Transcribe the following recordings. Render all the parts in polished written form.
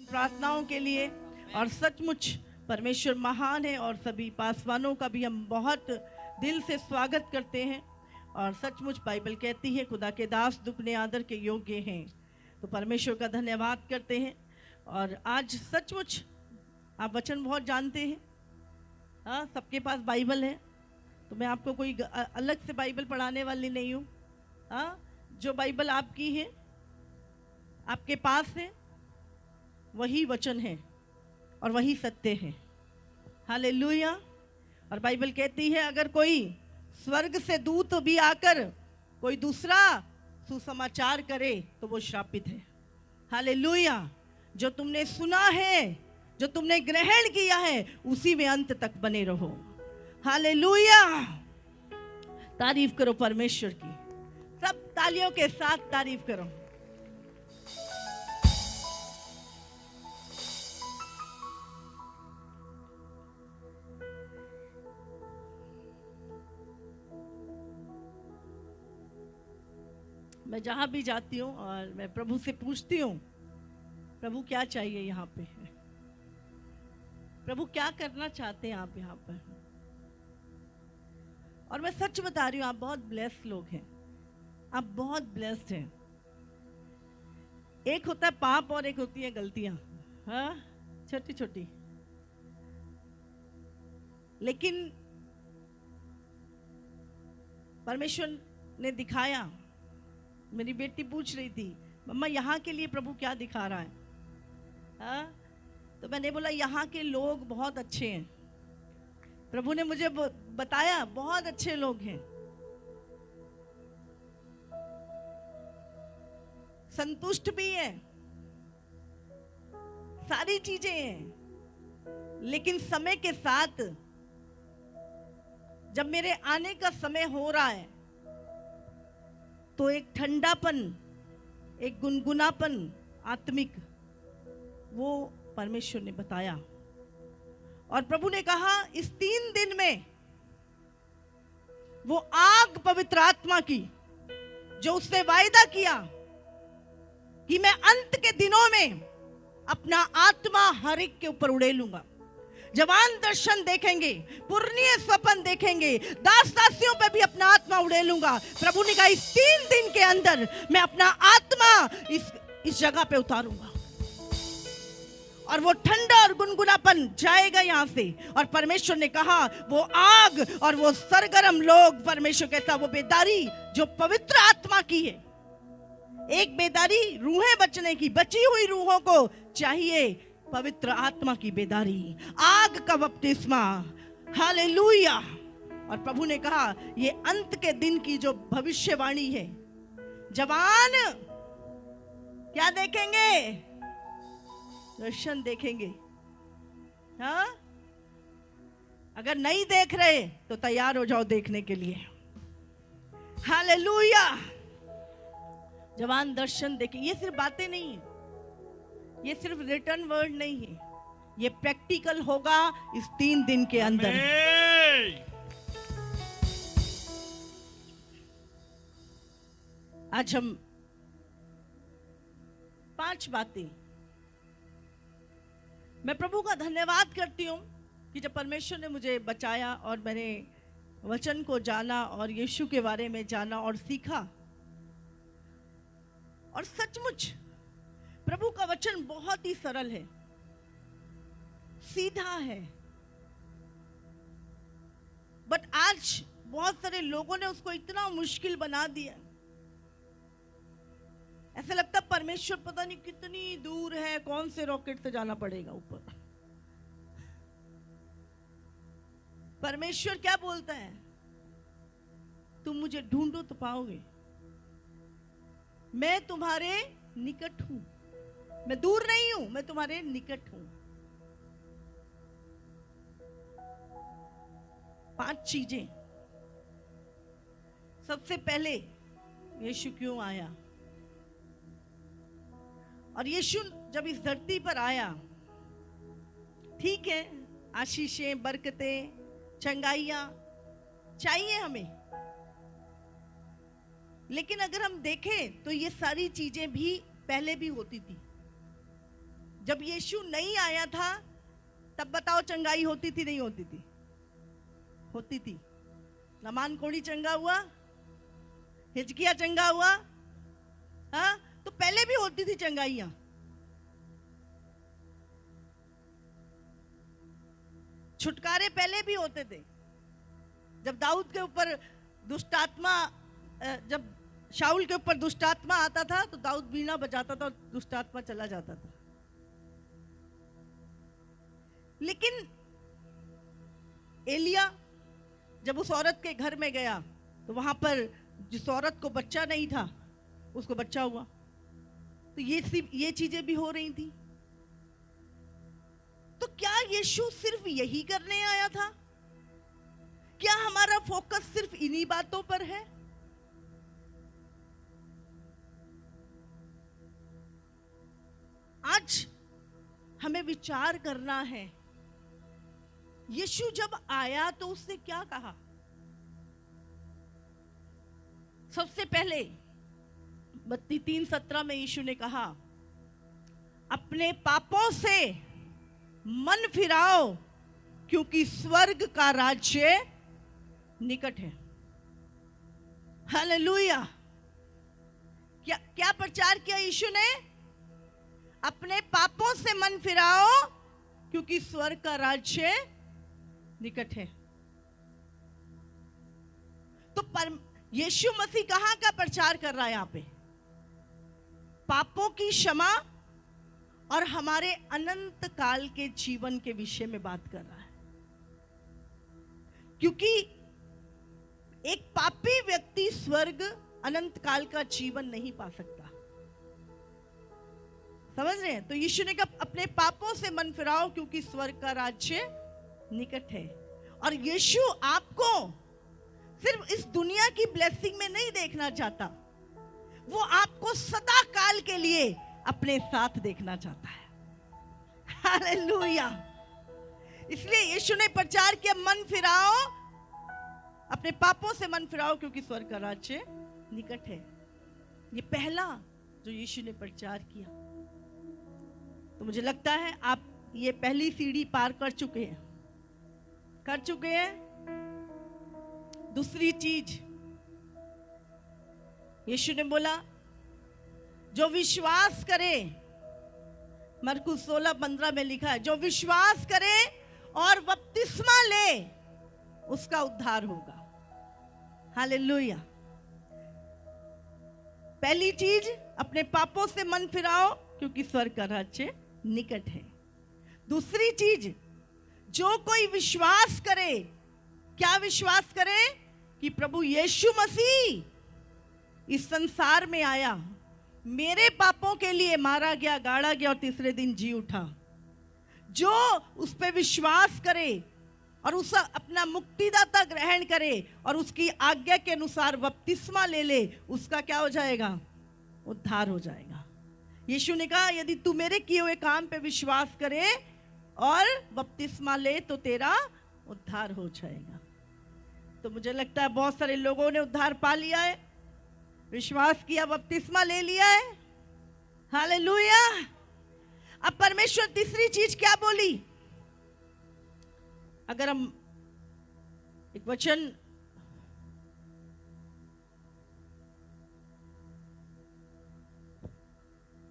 प्रार्थनाओं के लिए। और सचमुच परमेश्वर महान है और सभी पासवानों का भी हम बहुत दिल से स्वागत करते हैं। और सचमुच बाइबल कहती है खुदा के दास दुगने आदर के योग्य हैं, तो परमेश्वर का धन्यवाद करते हैं। और आज सचमुच आप वचन बहुत जानते हैं, हाँ, सबके पास बाइबल है, तो मैं आपको कोई अलग से बाइबल पढ़ाने वाली नहीं हूँ। हाँ, जो बाइबल आपकी है, आपके पास है, वही वचन है और वही सत्य है। हालेलुया। और बाइबल कहती है अगर कोई स्वर्ग से दूत भी आकर कोई दूसरा सुसमाचार करे तो वो श्रापित है। हालेलुया। जो तुमने सुना है, जो तुमने ग्रहण किया है, उसी में अंत तक बने रहो। हालेलुया। तारीफ करो परमेश्वर की, सब तालियों के साथ तारीफ करो। मैं जहां भी जाती हूँ और मैं प्रभु से पूछती हूँ, प्रभु क्या चाहिए यहाँ पे, प्रभु क्या करना चाहते हैं आप यहाँ पर। और मैं सच बता रही हूँ, आप बहुत ब्लेस्ड लोग हैं, आप बहुत ब्लेस्ड हैं। एक होता है पाप और एक होती है गलतियां, हाँ, छोटी छोटी। लेकिन परमेश्वर ने दिखाया। मेरी बेटी पूछ रही थी, मम्मा यहाँ के लिए प्रभु क्या दिखा रहा है, हाँ? तो मैंने बोला यहाँ के लोग बहुत अच्छे हैं। प्रभु ने मुझे बताया बहुत अच्छे लोग हैं, संतुष्ट भी हैं, सारी चीजें हैं। लेकिन समय के साथ जब मेरे आने का समय हो रहा है तो एक ठंडापन, एक गुनगुनापन आत्मिक, वो परमेश्वर ने बताया। और प्रभु ने कहा इस 3 दिन में वो आग पवित्र आत्मा की जो उसने वायदा किया कि मैं अंत के दिनों में अपना आत्मा हर एक के ऊपर उड़ेलूंगा। जवान दर्शन देखेंगे, पूर्णीय स्वप्न देखेंगे, दास दासियों पे भी अपना आत्मा उड़ेलूंगा। प्रभु ने कहा इस 3 दिन के अंदर मैं अपना आत्मा इस जगह पे उतारूंगा और वो ठंडा और गुनगुनापन जाएगा यहाँ से। और परमेश्वर ने कहा वो आग और वो सरगर्म लोग, परमेश्वर कहता वो बेदारी जो पवित्र आत्मा की है। एक बेदारी रूहें बचने की, बची हुई रूहों को चाहिए पवित्र आत्मा की बेदारी, आग का बपतिस्मा। हालेलुया। और प्रभु ने कहा ये अंत के दिन की जो भविष्यवाणी है, जवान क्या देखेंगे, दर्शन देखेंगे। हाँ, अगर नहीं देख रहे तो तैयार हो जाओ देखने के लिए। हालेलुया। जवान दर्शन देखेंगे। ये सिर्फ बातें नहीं है, ये सिर्फ रिटर्न वर्ड नहीं है, ये प्रैक्टिकल होगा इस 3 दिन के अंदर। आज हम 5 बातें, मैं प्रभु का धन्यवाद करती हूँ कि जब परमेश्वर ने मुझे बचाया और मैंने वचन को जाना और यीशु के बारे में जाना और सीखा। और सचमुच प्रभु का वचन बहुत ही सरल है, सीधा है, बट आज बहुत सारे लोगों ने उसको इतना मुश्किल बना दिया। ऐसा लगता परमेश्वर पता नहीं कितनी दूर है, कौन से रॉकेट से जाना पड़ेगा ऊपर। परमेश्वर क्या बोलता है, तुम मुझे ढूंढो तो पाओगे, मैं तुम्हारे निकट हूं, मैं दूर नहीं हूं, मैं तुम्हारे निकट हूं। 5 चीजें। सबसे पहले यीशु क्यों आया, और यीशु जब इस धरती पर आया, ठीक है आशीषें, बरकतें, चंगाइयां चाहिए हमें, लेकिन अगर हम देखें तो ये सारी चीजें भी पहले भी होती थी। जब यीशु नहीं आया था तब बताओ चंगाई होती थी नहीं होती थी? होती थी। नमान कोढ़ी चंगा हुआ, हिजकिया चंगा हुआ, हाँ, तो पहले भी होती थी चंगाइयां। छुटकारे पहले भी होते थे। जब दाऊद के ऊपर दुष्टात्मा, जब शाऊल के ऊपर दुष्टात्मा आता था तो दाऊद बीना बजाता था और दुष्टात्मा चला जाता था। लेकिन एलिया जब उस औरत के घर में गया तो वहां पर जिस औरत को बच्चा नहीं था उसको बच्चा हुआ। तो ये चीजें भी हो रही थी। तो क्या यीशु सिर्फ यही करने आया था? क्या हमारा फोकस सिर्फ इन्हीं बातों पर है? आज हमें विचार करना है, यीशु जब आया तो उसने क्या कहा? सबसे पहले मत्ती 3:17 में यीशु ने कहा, अपने पापों से मन फिराओ क्योंकि स्वर्ग का राज्य निकट है। हालेलुया। क्या प्रचार किया यीशु ने? अपने पापों से मन फिराओ क्योंकि स्वर्ग का राज्य निकट है। तो यीशु मसीह कहां का प्रचार कर रहा है? यहां पे पापों की क्षमा और हमारे अनंत काल के जीवन के विषय में बात कर रहा है। क्योंकि एक पापी व्यक्ति स्वर्ग अनंत काल का जीवन नहीं पा सकता। समझ रहे हैं? तो यीशु ने कहा अपने पापों से मन फिराओ क्योंकि स्वर्ग का राज्य निकट है। और यीशु आपको सिर्फ इस दुनिया की ब्लेसिंग में नहीं देखना चाहता, वो आपको सदा काल के लिए अपने साथ देखना चाहता है। हालेलुया। इसलिए यीशु ने प्रचार किया, मन फिराओ, अपने पापों से मन फिराओ क्योंकि स्वर्ग का राज्य निकट है। ये पहला जो यीशु ने प्रचार किया। तो मुझे लगता है आप ये पहली सीढ़ी पार कर चुके हैं। दूसरी चीज यीशु ने बोला, जो विश्वास करे, मरकुस 16:15 में लिखा है, जो विश्वास करे और बपतिस्मा ले उसका उद्धार होगा। हालेलुया। पहली चीज, अपने पापों से मन फिराओ क्योंकि स्वर्ग का राज्य निकट है। दूसरी चीज, जो कोई विश्वास करे, क्या विश्वास करे? कि प्रभु यीशु मसीह इस संसार में आया, मेरे पापों के लिए मारा गया, गाड़ा गया और तीसरे दिन जी उठा। जो उस पे विश्वास करे और उस अपना मुक्तिदाता ग्रहण करे और उसकी आज्ञा के अनुसार बपतिस्मा ले ले, उसका क्या हो जाएगा? उद्धार हो जाएगा। यीशु ने कहा, यदि तू मेरे किए हुए काम पे विश्वास करे और बपतिस्मा ले तो तेरा उद्धार हो जाएगा। तो मुझे लगता है बहुत सारे लोगों ने उद्धार पा लिया है, विश्वास किया, बपतिस्मा ले लिया है। हालेलुया। अब परमेश्वर तीसरी चीज क्या बोली? अगर हम एक वचन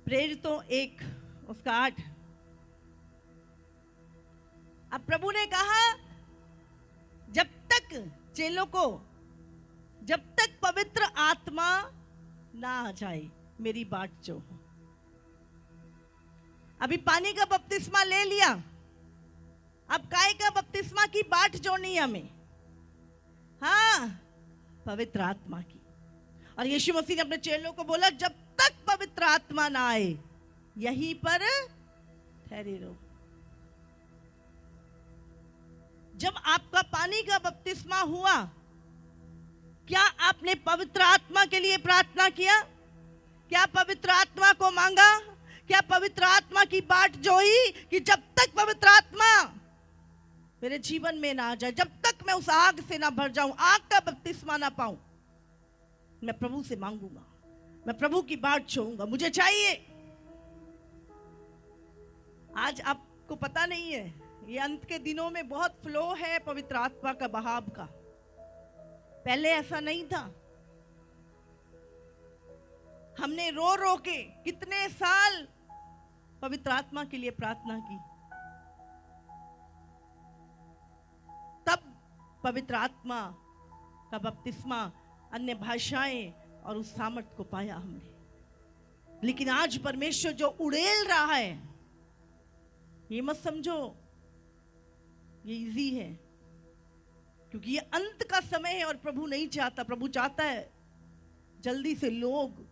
प्रेरितों 1 उसका 8, अब प्रभु ने कहा, जब तक चेलों को, जब तक पवित्र आत्मा ना आ जाए मेरी बाट जो हो। अभी पानी का बपतिस्मा ले लिया, अब काय का बपतिस्मा की बाट जोड़नी है हमें? हाँ, पवित्र आत्मा की। और यीशु मसीह ने अपने चेलों को बोला, जब तक पवित्र आत्मा ना आए यहीं पर ठहरे रहो। जब आपका पानी का बपतिस्मा हुआ, क्या आपने पवित्र आत्मा के लिए प्रार्थना किया? क्या पवित्र आत्मा को मांगा? क्या पवित्र आत्मा की बाट जोई कि जब तक पवित्र आत्मा मेरे जीवन में ना आ जाए, जब तक मैं उस आग से ना भर जाऊं, आग का बपतिस्मा ना पाऊं, मैं प्रभु से मांगूंगा, मैं प्रभु की बाट जोऊंगा, मुझे चाहिए। आज आपको पता नहीं है, ये अंत के दिनों में बहुत फ्लो है पवित्र आत्मा का बहाव का। पहले ऐसा नहीं था। हमने रो रो के कितने साल पवित्र आत्मा के लिए प्रार्थना की, तब पवित्र आत्मा का बपतिस्मा, अन्य भाषाएं और उस सामर्थ को पाया हमने। लेकिन आज परमेश्वर जो उड़ेल रहा है, ये मत समझो ये इजी है, क्योंकि ये अंत का समय है और प्रभु नहीं चाहता। प्रभु चाहता है जल्दी से लोग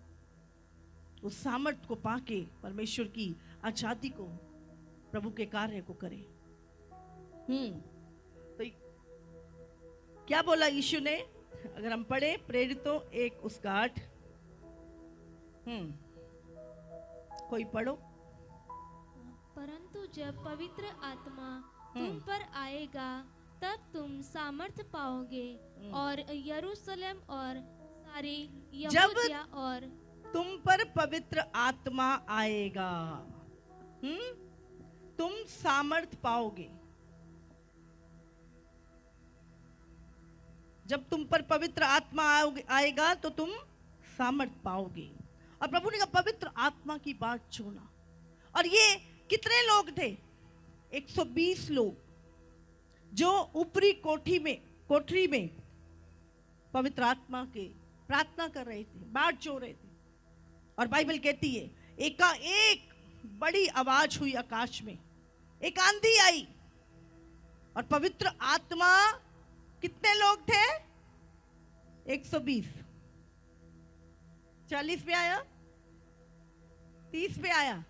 उस सामर्थ को पाके परमेश्वर की आजादी को, प्रभु के कार्य को करें। तो क्या बोला यीशु ने? अगर हम पढ़े प्रेरितों 1:8, कोई पढ़ो। परंतु जब पवित्र आत्मा तुम पर आएगा तब तुम सामर्थ पाओगे और यरूशलेम और सारी यहूदिया और तुम पर पवित्र आत्मा आएगा, तुम सामर्थ पाओगे। जब तुम पर पवित्र आत्मा आएगा तो तुम सामर्थ पाओगे। और प्रभु ने कहा पवित्र आत्मा की बात छोड़ना। और ये कितने लोग थे? 120 लोग जो ऊपरी कोठरी में पवित्र आत्मा के प्रार्थना कर रहे थे, बाट चो रहे थे। और बाइबल कहती है एकाएक बड़ी आवाज हुई आकाश में, एक आंधी आई और पवित्र आत्मा, कितने लोग थे? 120। 40 पे आया, 30 पे आया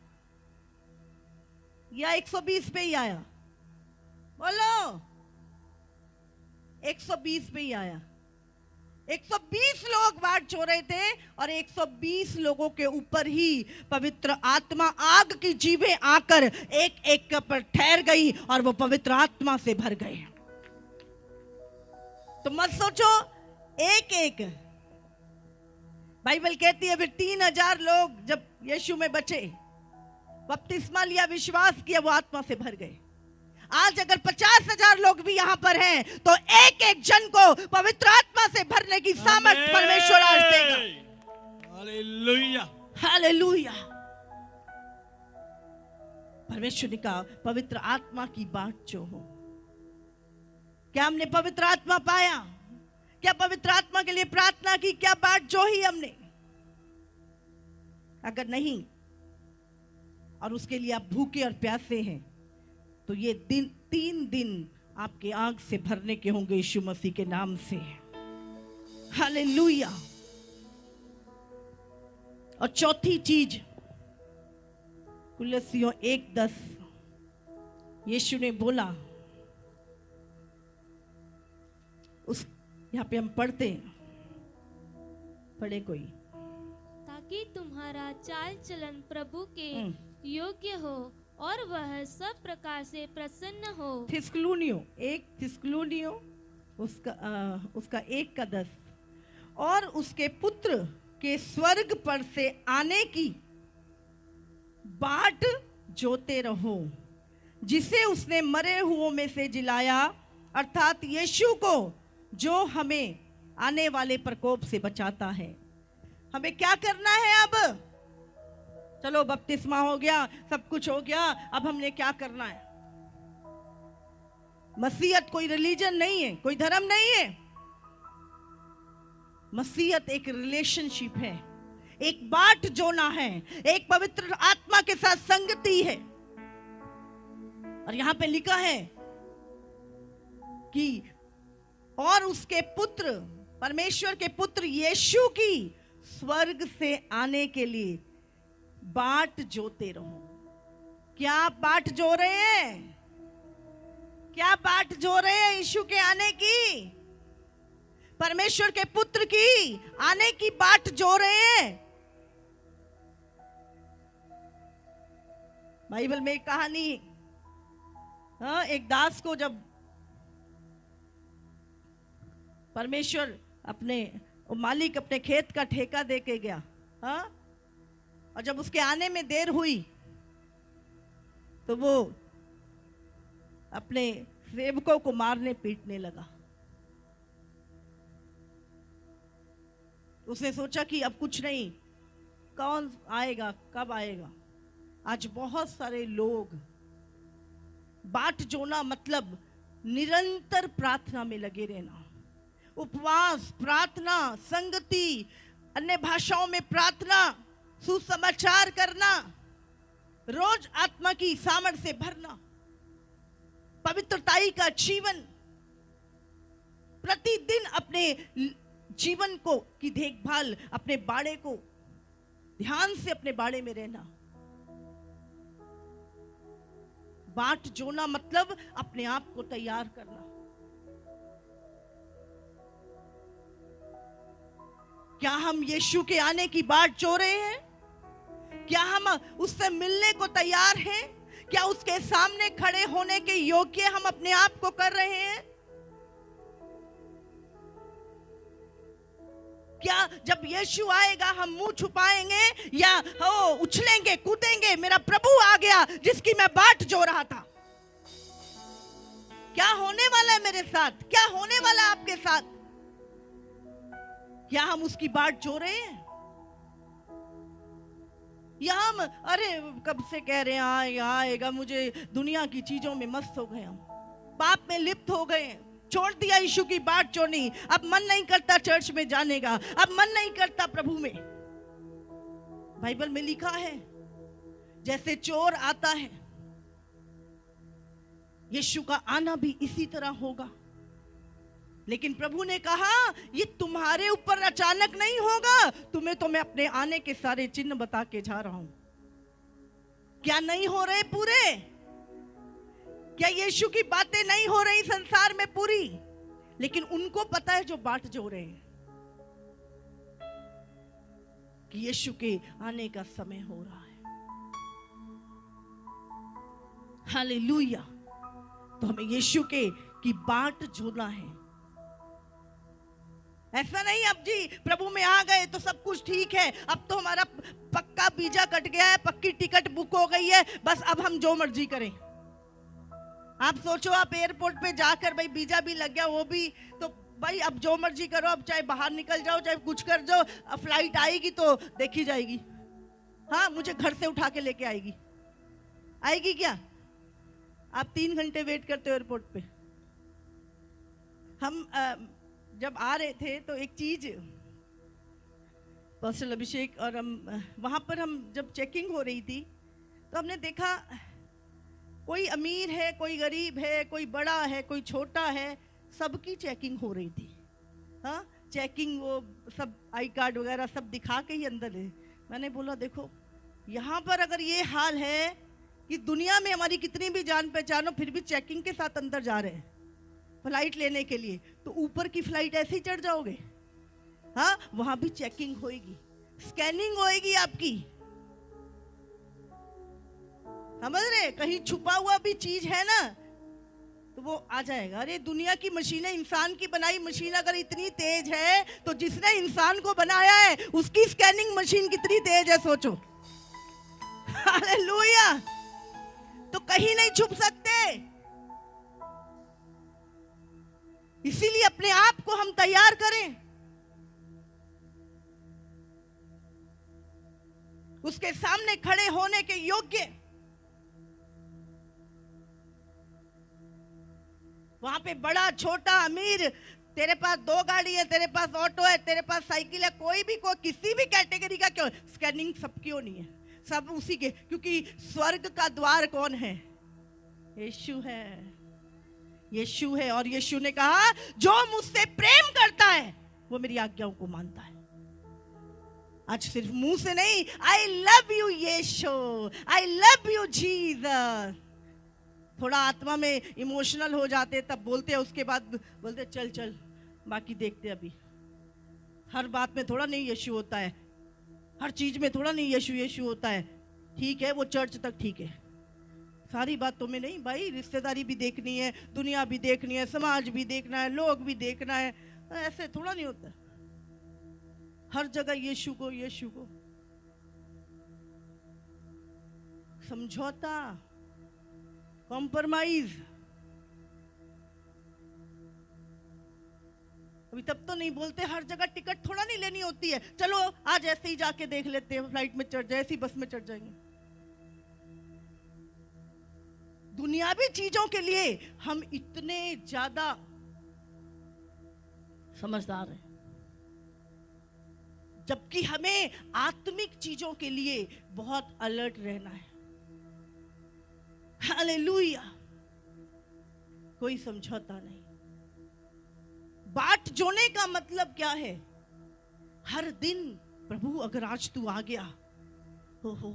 या 120 पे ही आया? बोलो। 120 पे ही आया। 120 लोग बाट चो रहे थे और 120 लोगों के ऊपर ही पवित्र आत्मा आग की जीभें आकर एक एक पर ठहर गई और वो पवित्र आत्मा से भर गए। तो मत सोचो एक एक। बाइबल कहती है फिर 3000 लोग जब यीशु में बचे, बपतिस्मा लिया, विश्वास किया, वो आत्मा से भर गए। आज अगर 50,000 लोग भी यहां पर हैं तो एक एक जन को पवित्र आत्मा से भरने की सामर्थ परमेश्वर आज देगा। Hallelujah, hallelujah. परमेश्वर ने कहा पवित्र आत्मा की बात जो हो। क्या हमने पवित्र आत्मा पाया? क्या पवित्र आत्मा के लिए प्रार्थना की? क्या बात जो ही हमने? अगर नहीं और उसके लिए आप भूखे और प्यासे हैं तो ये 3 दिन आपके आंख से भरने के होंगे यीशु मसीह के नाम से। हालेलुया। और चौथी चीज कुलस्सियों 1:10 यीशु ने बोला, उस यहां पे हम पढ़ते हैं, पढ़े कोई, ताकि तुम्हारा चाल चलन प्रभु के योग्य हो और वह सब प्रकार से प्रसन्न हो। थिस्सलुनियों उसका 1:10 और उसके पुत्र के स्वर्ग पर से आने की बाट जोते रहो, जिसे उसने मरे हुओं में से जिलाया, अर्थात यीशु को, जो हमें आने वाले प्रकोप से बचाता है। हमें क्या करना है अब? चलो बपतिस्मा हो गया, सब कुछ हो गया, अब हमने क्या करना है? मसीहत कोई रिलीजन नहीं है, कोई धर्म नहीं है। मसीहत एक रिलेशनशिप है, एक बाट जोना है, एक पवित्र आत्मा के साथ संगति है। और यहां पे लिखा है कि और उसके पुत्र, परमेश्वर के पुत्र यीशु की स्वर्ग से आने के लिए बाट जोते रहो। क्या आप बाट जो रहे हैं? क्या बाट जो रहे हैं यीशु के आने की? परमेश्वर के पुत्र की आने की बाट जो रहे हैं? बाइबल में एक कहानी, एक दास को जब परमेश्वर मालिक अपने खेत का ठेका दे के गया, और जब उसके आने में देर हुई तो वो अपने सेवकों को मारने पीटने लगा। उसने सोचा कि अब कुछ नहीं, कौन आएगा, कब आएगा। आज बहुत सारे लोग बाट जोना मतलब निरंतर प्रार्थना में लगे रहना, उपवास, प्रार्थना, संगति, अन्य भाषाओं में प्रार्थना, सुसमाचार करना, रोज आत्मा की सामर्थ से भरना, पवित्रताई का जीवन, प्रतिदिन अपने जीवन को की देखभाल, अपने बाड़े को ध्यान से अपने बाड़े में रहना। बाट जोना मतलब अपने आप को तैयार करना। क्या हम यीशु के आने की बाट जो रहे हैं? क्या हम उससे मिलने को तैयार हैं? क्या उसके सामने खड़े होने के योग्य हम अपने आप को कर रहे हैं? क्या जब यीशु आएगा हम मुंह छुपाएंगे या उछलेंगे, कूदेंगे, मेरा प्रभु आ गया जिसकी मैं बाट जो रहा था? क्या होने वाला है मेरे साथ? क्या होने वाला है आपके साथ? क्या हम उसकी बाट जो रहे हैं? या हम अरे कब से कह रहे हैं आएगा, मुझे दुनिया की चीजों में मस्त हो गए, हम पाप में लिप्त हो गए, छोड़ दिया यीशु की बाट जोनी, अब मन नहीं करता चर्च में जाने का, अब मन नहीं करता प्रभु में। बाइबल में लिखा है जैसे चोर आता है, यीशु का आना भी इसी तरह होगा। लेकिन प्रभु ने कहा ये तुम्हारे ऊपर अचानक नहीं होगा, तुम्हें तो मैं अपने आने के सारे चिन्ह बता के जा रहा हूं। क्या नहीं हो रहे पूरे? क्या यीशु की बातें नहीं हो रही संसार में पूरी? लेकिन उनको पता है जो बाट जो रहे हैं कि यीशु के आने का समय हो रहा है। हालेलुया। तो हमें यीशु की बाट जोना है। ऐसा नहीं अब जी प्रभु में आ गए तो सब कुछ ठीक है, अब तो हमारा पक्का वीजा कट गया है, पक्की टिकट बुक हो गई है, बस अब हम जो मर्जी करें। आप सोचो आप एयरपोर्ट पे जाकर भाई वीजा भी लग गया, वो भी तो भाई अब जो मर्जी करो, अब चाहे बाहर निकल जाओ, चाहे कुछ कर जाओ, अब फ्लाइट आएगी तो देखी जाएगी। हाँ, मुझे घर से उठा के लेके आएगी। आएगी क्या? आप 3 घंटे वेट करते हो एयरपोर्ट पे। हम जब आ रहे थे तो एक चीज, पास्टर अभिषेक और हम वहां पर हम जब चेकिंग हो रही थी तो हमने देखा कोई अमीर है, कोई गरीब है, कोई बड़ा है, कोई छोटा है, सबकी चेकिंग हो रही थी। हाँ, चेकिंग वो सब आई कार्ड वगैरह सब दिखा के ही अंदर है। मैंने बोला देखो यहाँ पर अगर ये हाल है कि दुनिया में हमारी कितनी भी जान पहचान हो फिर भी चेकिंग के साथ अंदर जा रहे हैं फ्लाइट लेने के लिए, तो ऊपर की फ्लाइट ऐसे ही चढ़ जाओगे? हाँ, वहां भी चेकिंग होएगी, स्कैनिंग होएगी आपकी। समझ रहे? कहीं छुपा हुआ भी चीज है ना तो वो आ जाएगा। अरे दुनिया की मशीनें, इंसान की बनाई मशीन अगर इतनी तेज है तो जिसने इंसान को बनाया है उसकी स्कैनिंग मशीन कितनी तेज है सोचो। हालेलुया। तो कहीं नहीं छुप सकते। इसीलिए अपने आप को हम तैयार करें, उसके सामने खड़े होने के योग्य। वहां पे बड़ा छोटा अमीर, तेरे पास 2 गाड़ी है, तेरे पास ऑटो है, तेरे पास साइकिल है, कोई भी किसी भी कैटेगरी का क्यों, स्कैनिंग सबकी होनी है, सब उसी के। क्योंकि स्वर्ग का द्वार कौन है? यीशु है। यीशु है। और यीशु ने कहा जो मुझसे प्रेम करता है वो मेरी आज्ञाओं को मानता है। आज सिर्फ मुंह से नहीं, I love you Yeshu, I love you Jesus. थोड़ा आत्मा में इमोशनल हो जाते तब बोलते हैं, उसके बाद बोलते चल चल बाकी देखते। अभी हर बात में थोड़ा नहीं यीशु होता है, हर चीज में थोड़ा नहीं यीशु यीशु होता है। ठीक है वो चर्च तक ठीक है, सारी बात तुम्हें नहीं भाई। रिश्तेदारी भी देखनी है, दुनिया भी देखनी है, समाज भी देखना है, लोग भी देखना है। ऐसे थोड़ा नहीं होता हर जगह यीशु को यीशु को। समझौता कॉम्प्रोमाइज। अभी तब तो नहीं बोलते, हर जगह टिकट थोड़ा नहीं लेनी होती है, चलो आज ऐसे ही जाके देख लेते हैं, फ्लाइट में चढ़ जाए, ऐसी बस में चढ़ जाएंगे। दुनियावी चीजों के लिए हम इतने ज्यादा समझदार हैं, जबकि हमें आत्मिक चीजों के लिए बहुत अलर्ट रहना है। हालेलुया। कोई समझौता नहीं। बाट जोने का मतलब क्या है? हर दिन प्रभु अगर आज तू आ गया, हो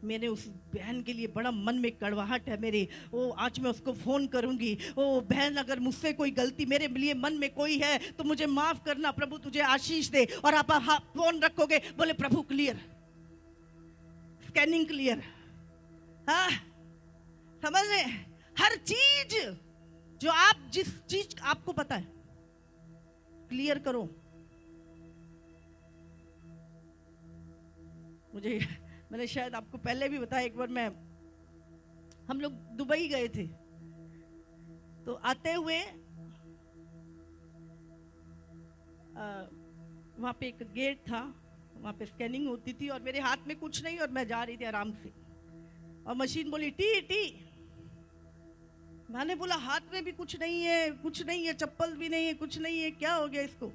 मैंने उस बहन के लिए बड़ा मन में कड़वाहट है मेरे, ओ आज मैं उसको फोन करूंगी, ओ बहन अगर मुझसे कोई गलती मेरे लिए मन में कोई है तो मुझे माफ करना, प्रभु तुझे आशीष दे। और आप फोन रखोगे, बोले प्रभु क्लियर, स्कैनिंग क्लियर। हाँ, समझ रहे? हर चीज जो आप, जिस चीज आपको पता है क्लियर करो। मुझे, मैंने शायद आपको पहले भी बताया, एक बार हम लोग दुबई गए थे, तो आते हुए वहां पे एक गेट था, वहां पे स्कैनिंग होती थी और मेरे हाथ में कुछ नहीं और मैं जा रही थी आराम से, और मशीन बोली टी टी। मैंने बोला हाथ में भी कुछ नहीं है, कुछ नहीं है, चप्पल भी नहीं है, कुछ नहीं है, क्या हो गया इसको?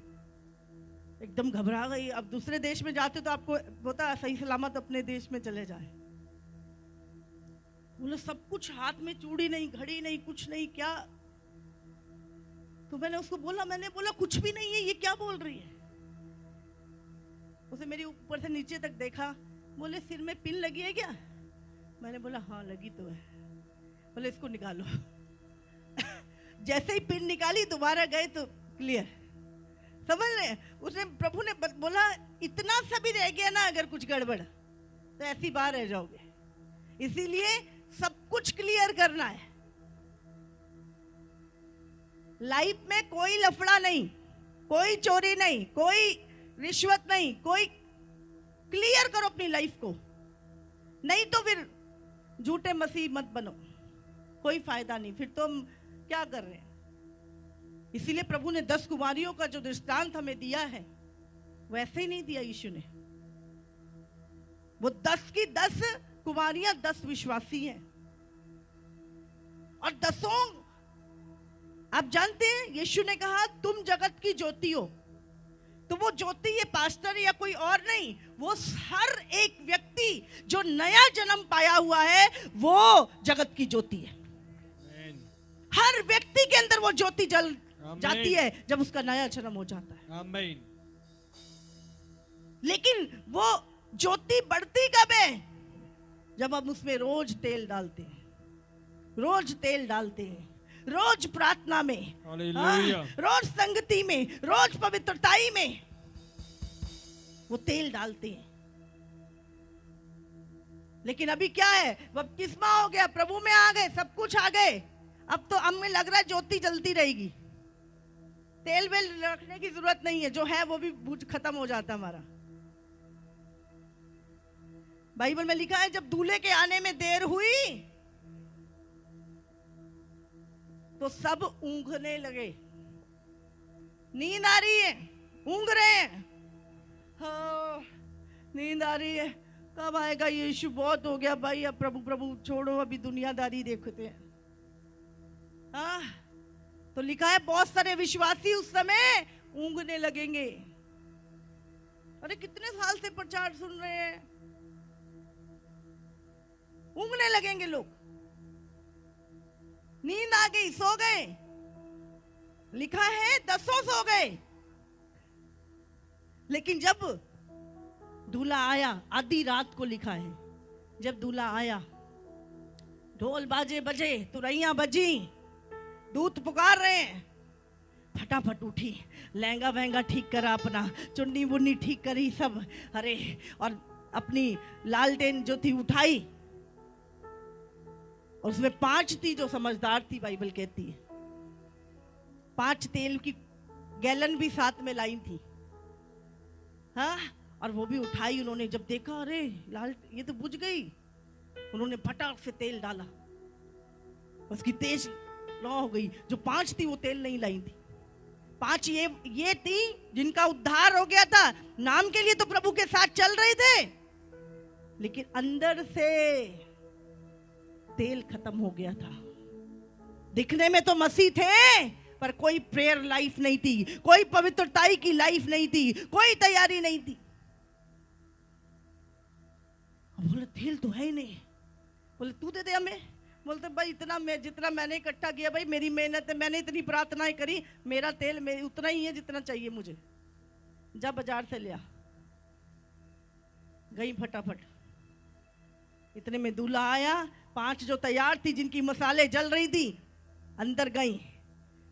एकदम घबरा गई। अब दूसरे देश में जाते तो आपको होता है सही सलामत अपने देश में चले जाए। बोले सब कुछ हाथ में, चूड़ी नहीं, घड़ी नहीं, कुछ नहीं, क्या? तो मैंने उसको बोला, कुछ भी नहीं है, ये क्या बोल रही है? उसे मेरी ऊपर से नीचे तक देखा, बोले सिर में पिन लगी है क्या? मैंने बोला हाँ लगी तो है। बोले इसको निकालो। जैसे ही पिन निकाली दोबारा गए तो क्लियर। समझ रहे? उसने, प्रभु ने बोला इतना सा भी रह गया ना अगर कुछ गड़बड़ तो ऐसी बाहर रह जाओगे, इसीलिए सब कुछ क्लियर करना है। लाइफ में कोई लफड़ा नहीं, कोई चोरी नहीं, कोई रिश्वत नहीं, कोई, क्लियर करो अपनी लाइफ को, नहीं तो फिर झूठे मसीह मत बनो, कोई फायदा नहीं, फिर तो हम क्या कर रहे हैं। इसीलिए प्रभु ने 10 कुमारियों का जो दृष्टांत हमें दिया है वैसे ही नहीं दिया यीशु ने। वो 10 की 10 कुमारियां 10 विश्वासी हैं, और 10, आप जानते हैं यीशु ने कहा तुम जगत की ज्योति हो। तो वो ज्योति ये पास्टर या कोई और नहीं, वो हर एक व्यक्ति जो नया जन्म पाया हुआ है वो जगत की ज्योति है। हर व्यक्ति के अंदर वो ज्योति जल जाती है जब उसका नया जन्म हो जाता है। आमीन। लेकिन वो ज्योति बढ़ती कब है? जब हम उसमें रोज तेल डालते हैं, रोज तेल डालते हैं, रोज प्रार्थना में, रोज संगति में, रोज पवित्रताई में वो तेल डालते हैं। लेकिन अभी क्या है, बपतिस्मा हो गया, प्रभु में आ गए, सब कुछ आ गए, अब तो हमें लग रहा है ज्योति जलती रहेगी, तेल वेल रखने की जरूरत नहीं है, जो है वो भी बुझ खत्म हो जाता हमारा। बाइबल में लिखा है जब दूल्हे के आने में देर हुई तो सब ऊँघने लगे। नींद आ रही है, ऊँघ रहे हैं, हाँ नींद आ रही है, कब आएगा यीशु, बहुत हो गया भाई, अब प्रभु प्रभु छोड़ो, अभी दुनियादारी देखते हैं। हाँ, तो लिखा है बहुत सारे विश्वासी उस समय ऊँघने लगेंगे। अरे कितने साल से प्रचार सुन रहे हैं, ऊँघने लगेंगे लोग, नींद आ गई, सो गए। लिखा है 10 सो गए। लेकिन जब दूल्हा आया, आधी रात को लिखा है, जब दूल्हा आया, ढोल बाजे बजे, तुरैया बजी, दूत पुकार रहे हैं, फटाफट उठी, लहंगा वहंगा ठीक करा, अपना चुन्नी बुन्नी ठीक करी सब, अरे और अपनी लालटेन जो थी उठाई, और उसमें 5 थी जो समझदार थी, बाइबल कहती है 5 तेल की गैलन भी साथ में लाई थी। हाँ, और वो भी उठाई उन्होंने। जब देखा अरे लाल ये तो बुझ गई, उन्होंने फटाक से तेल डाला, उसकी तेज लौ हो गई। जो 5 थी वो तेल नहीं लाई थी। 5 ये थी जिनका उद्धार हो गया था, नाम के लिए तो प्रभु के साथ चल रहे थे, लेकिन अंदर से तेल खत्म हो गया था। दिखने में तो मसीह थे, पर कोई प्रेयर लाइफ नहीं थी, कोई पवित्रताई की लाइफ नहीं थी, कोई तैयारी नहीं थी। बोले तेल तो है ही नहीं। बोले तू दे दे हमें। बोलते भाई इतना जितना मैंने इकट्ठा किया, भाई मेरी मेहनत है, मैंने इतनी प्रार्थनाएं करी, मेरा तेल उतना ही है जितना चाहिए मुझे। जा बाजार से लिया। गई फटाफट। इतने में दूल्हा आया। 5 जो तैयार थी, जिनकी मसाले जल रही थी, अंदर गई।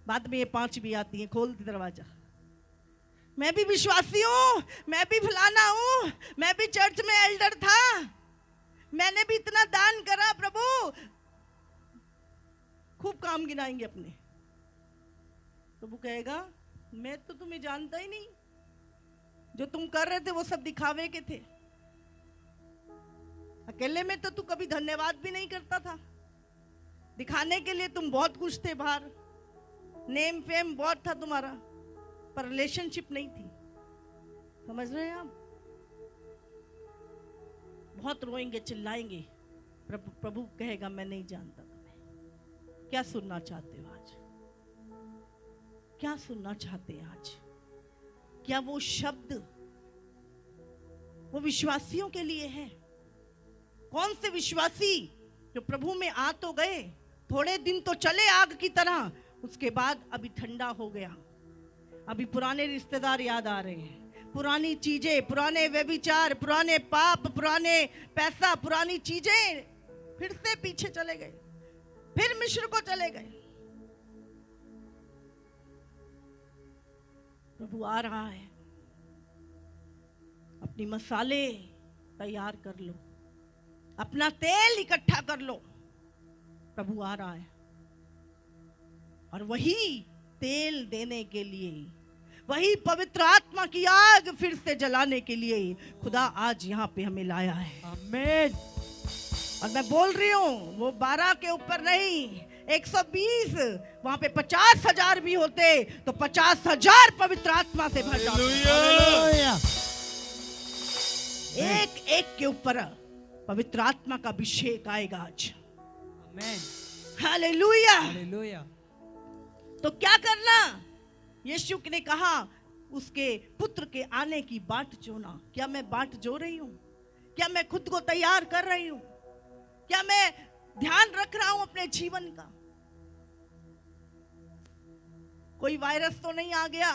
बाद में ये 5 भी आती हैं, खोल दी दरवाजा। मैं भी विश्वासी हूं, मैं भी फलाना हूं, मैं भी चर्च में एल्डर था, मैंने भी इतना दान करा। प्रभु खूब काम गिनाएंगे अपने। प्रभु कहेगा मैं तो तुम्हें जानता ही नहीं, जो तुम कर रहे थे वो सब दिखावे के थे। अकेले में तो तू कभी धन्यवाद भी नहीं करता था, दिखाने के लिए तुम बहुत कुछ थे बाहर, नेम फेम बहुत था तुम्हारा, पर रिलेशनशिप नहीं थी। समझ रहे हैं आप? बहुत रोएंगे, चिल्लाएंगे। प्रभु कहेगा मैं नहीं जानता तुम्हें। क्या सुनना चाहते हो आज? क्या सुनना चाहते हैं आज? क्या वो शब्द वो विश्वासियों के लिए है? कौन से विश्वासी जो प्रभु में आ तो गए, थोड़े दिन तो चले आग की तरह, उसके बाद अभी ठंडा हो गया, अभी पुराने रिश्तेदार याद आ रहे हैं, पुरानी चीजें, पुराने व्यभिचार, पुराने पाप, पुराने पैसा, पुरानी चीजें फिर से पीछे चले गए, फिर मिस्र को चले गए। प्रभु आ रहा है। अपनी मसाले तैयार कर लो, अपना तेल इकट्ठा कर लो। प्रभु आ रहा है, और वही तेल देने के लिए, वही पवित्र आत्मा की आग फिर से जलाने के लिए खुदा आज यहाँ पे हमें लाया है। आमीन। और मैं बोल रही हूँ, वो 12 के ऊपर नहीं, 120, वहां पे 50,000 भी होते तो 50,000 पवित्र आत्मा से भर जाते। एक एक के ऊपर पवित्र आत्मा का अभिषेक आएगा आज। आमीन। हालेलुया। हालेलुया। तो क्या करना? यीशु ने कहा उसके पुत्र के आने की बाट जोना। क्या मैं बाट जो रही हूं? क्या मैं खुद को तैयार कर रही हूं? क्या मैं ध्यान रख रहा हूं अपने जीवन का? कोई वायरस तो नहीं आ गया?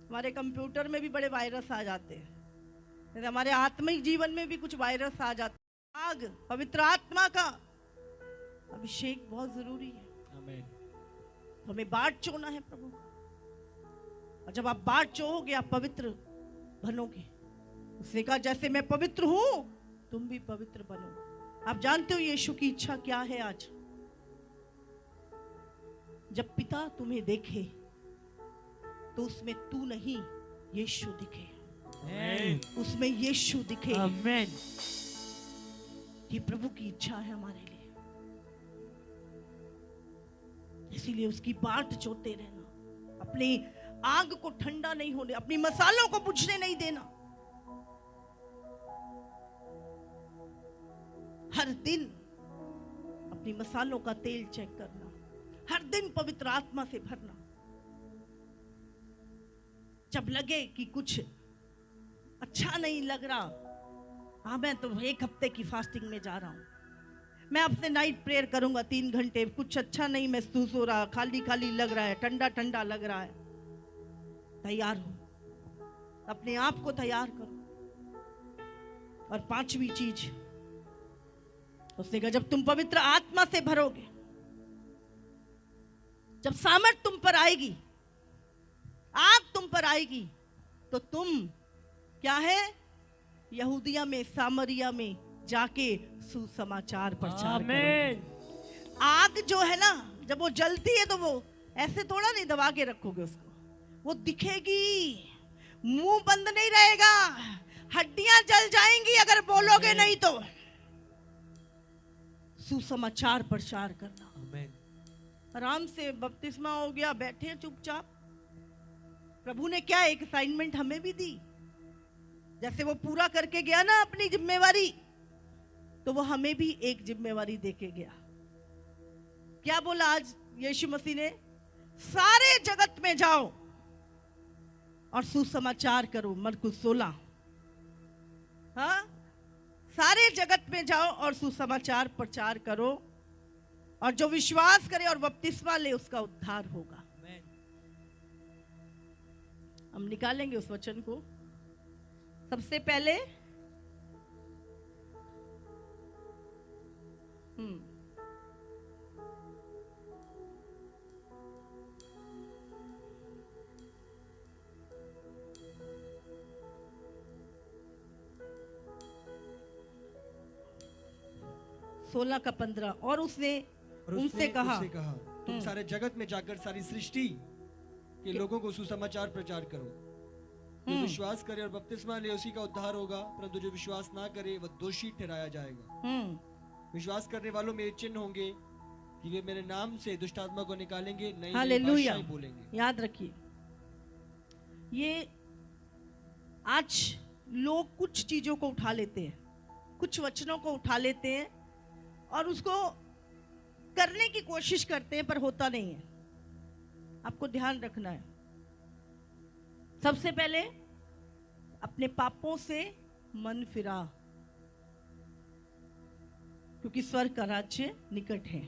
हमारे कंप्यूटर में भी बड़े वायरस आ जाते हैं, हमारे आत्मिक जीवन में भी कुछ वायरस आ जाते हैं। आग पवित्र आत्मा का अभिषेक बहुत जरूरी है। आमीन। हमें बाट चोना है प्रभु का, और जब आप बाट चोहोगे आप पवित्र बनोगे। उसने कहा जैसे मैं पवित्र हूं तुम भी पवित्र बनो। आप जानते हो यीशु की इच्छा क्या है आज? जब पिता तुम्हें देखे तो उसमें तू नहीं, यीशु दिखे। उसमें यीशु दिखे। आमीन। ये प्रभु की इच्छा है हमारे लिए। इसीलिए उसकी बाट जोते रहना, अपनी आग को ठंडा नहीं होने, अपनी मसालों को बुझने नहीं देना। हर दिन अपनी मसालों का तेल चेक करना, हर दिन पवित्र आत्मा से भरना। जब लगे कि कुछ अच्छा नहीं लग रहा, हाँ मैं तो 1 हफ्ते की फास्टिंग में जा रहा हूं, मैं आपसे नाइट प्रेयर करूंगा 3 घंटे, कुछ अच्छा नहीं महसूस हो रहा, खाली खाली लग रहा है, ठंडा ठंडा लग रहा है, तैयार हो, अपने आप को तैयार करो। और 5वीं चीज उसने कहा, जब तुम पवित्र आत्मा से भरोगे, जब सामर्थ तुम पर आएगी, आग तुम पर आएगी, तो तुम क्या है, यहूदिया में, सामरिया में जाके सुसमाचार प्रचार करो। आग जो है ना, जब वो जलती है तो वो ऐसे थोड़ा नहीं दबा के रखोगे उसको, वो दिखेगी, मुंह बंद नहीं रहेगा, हड्डियां जल जाएंगी अगर बोलोगे नहीं तो। सुसमाचार प्रचार करना। आमेन। आराम से बपतिस्मा हो गया, बैठे हैं चुपचाप। प्रभु ने क्या एक असाइनमेंट हमें भी दी, जैसे वो पूरा करके गया ना अपनी जिम्मेवारी, तो वो हमें भी एक जिम्मेवारी देके गया। क्या बोला आज यीशु मसीह ने? सारे जगत में जाओ और सुसमाचार करो। मरकुस 16। हाँ, सारे जगत में जाओ और सुसमाचार प्रचार करो, और जो विश्वास करे और बपतिस्मा ले उसका उद्धार होगा। हम निकालेंगे उस वचन को। सबसे पहले सोलह का 15। और उसने उनसे कहा, तुम सारे जगत में जाकर सारी सृष्टि के लोगों को सुसमाचार प्रचार करो। जो विश्वास करे और बपतिस्मा ले उसी का उद्धार होगा, परंतु जो विश्वास ना करे वह दोषी ठहराया जाएगा। विश्वास करने वालों में चिन्ह होंगे कि वे मेरे नाम से दुष्ट आत्मा को निकालेंगे, नई भाषाएं बोलेंगे। याद रखिए, ये आज लोग कुछ चीजों को उठा लेते हैं, कुछ वचनों को उठा लेते हैं और उसको करने की कोशिश करते हैं, पर होता नहीं है। आपको ध्यान रखना है। सबसे पहले अपने पापों से मन फिरा, क्योंकि स्वर्ग का राज्य निकट है।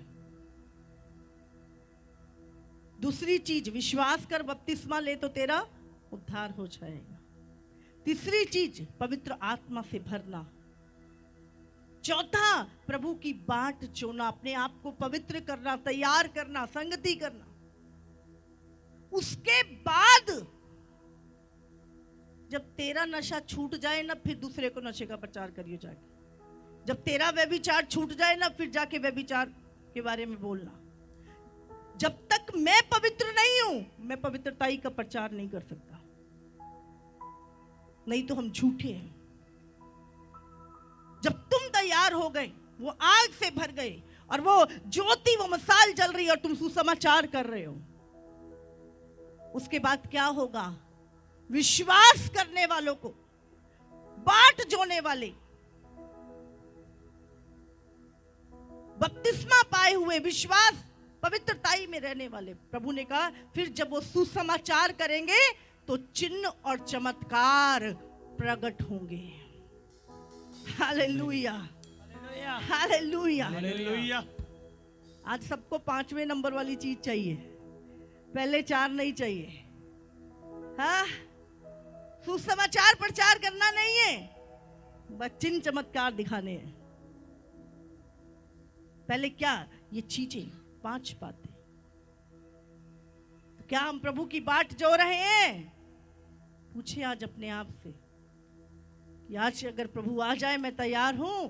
दूसरी चीज, विश्वास कर बपतिस्मा ले तो तेरा उद्धार हो जाएगा। तीसरी चीज, पवित्र आत्मा से भरना। चौथा, प्रभु की बाट चुनना, अपने आप को पवित्र करना, तैयार करना, संगति करना। उसके बाद जब तेरा नशा छूट जाए ना, फिर दूसरे को नशे का प्रचार करिए जाके। जब तेरा व्यभिचार छूट जाए ना, फिर जाके व्यभिचार के बारे में बोलना। जब तक मैं पवित्र नहीं हूं, मैं पवित्रताई का प्रचार नहीं कर सकता, नहीं तो हम झूठे हैं। जब तुम तैयार हो गए, वो आग से भर गए और वो ज्योति, वो मिसाल जल रही है और तुम सुसमाचार कर रहे हो, उसके बाद क्या होगा? विश्वास करने वालों को, बाट जोने वाले, बपतिस्मा पाए हुए, विश्वास पवित्रताई में रहने वाले, प्रभु ने कहा फिर जब वो सुसमाचार करेंगे तो चिन्ह और चमत्कार प्रकट होंगे। Hallelujah, hallelujah, hallelujah. आज सबको 5वें नंबर वाली चीज चाहिए, पहले 4 नहीं चाहिए। हाँ, सुसमाचार प्रचार करना नहीं है, बस चिन्ह चमत्कार दिखाने हैं। पहले क्या? ये चीजें, 5 बातें। तो क्या हम प्रभु की बाट जो रहे हैं? पूछे आज अपने आप से कि आज अगर प्रभु आ जाए मैं तैयार हूं।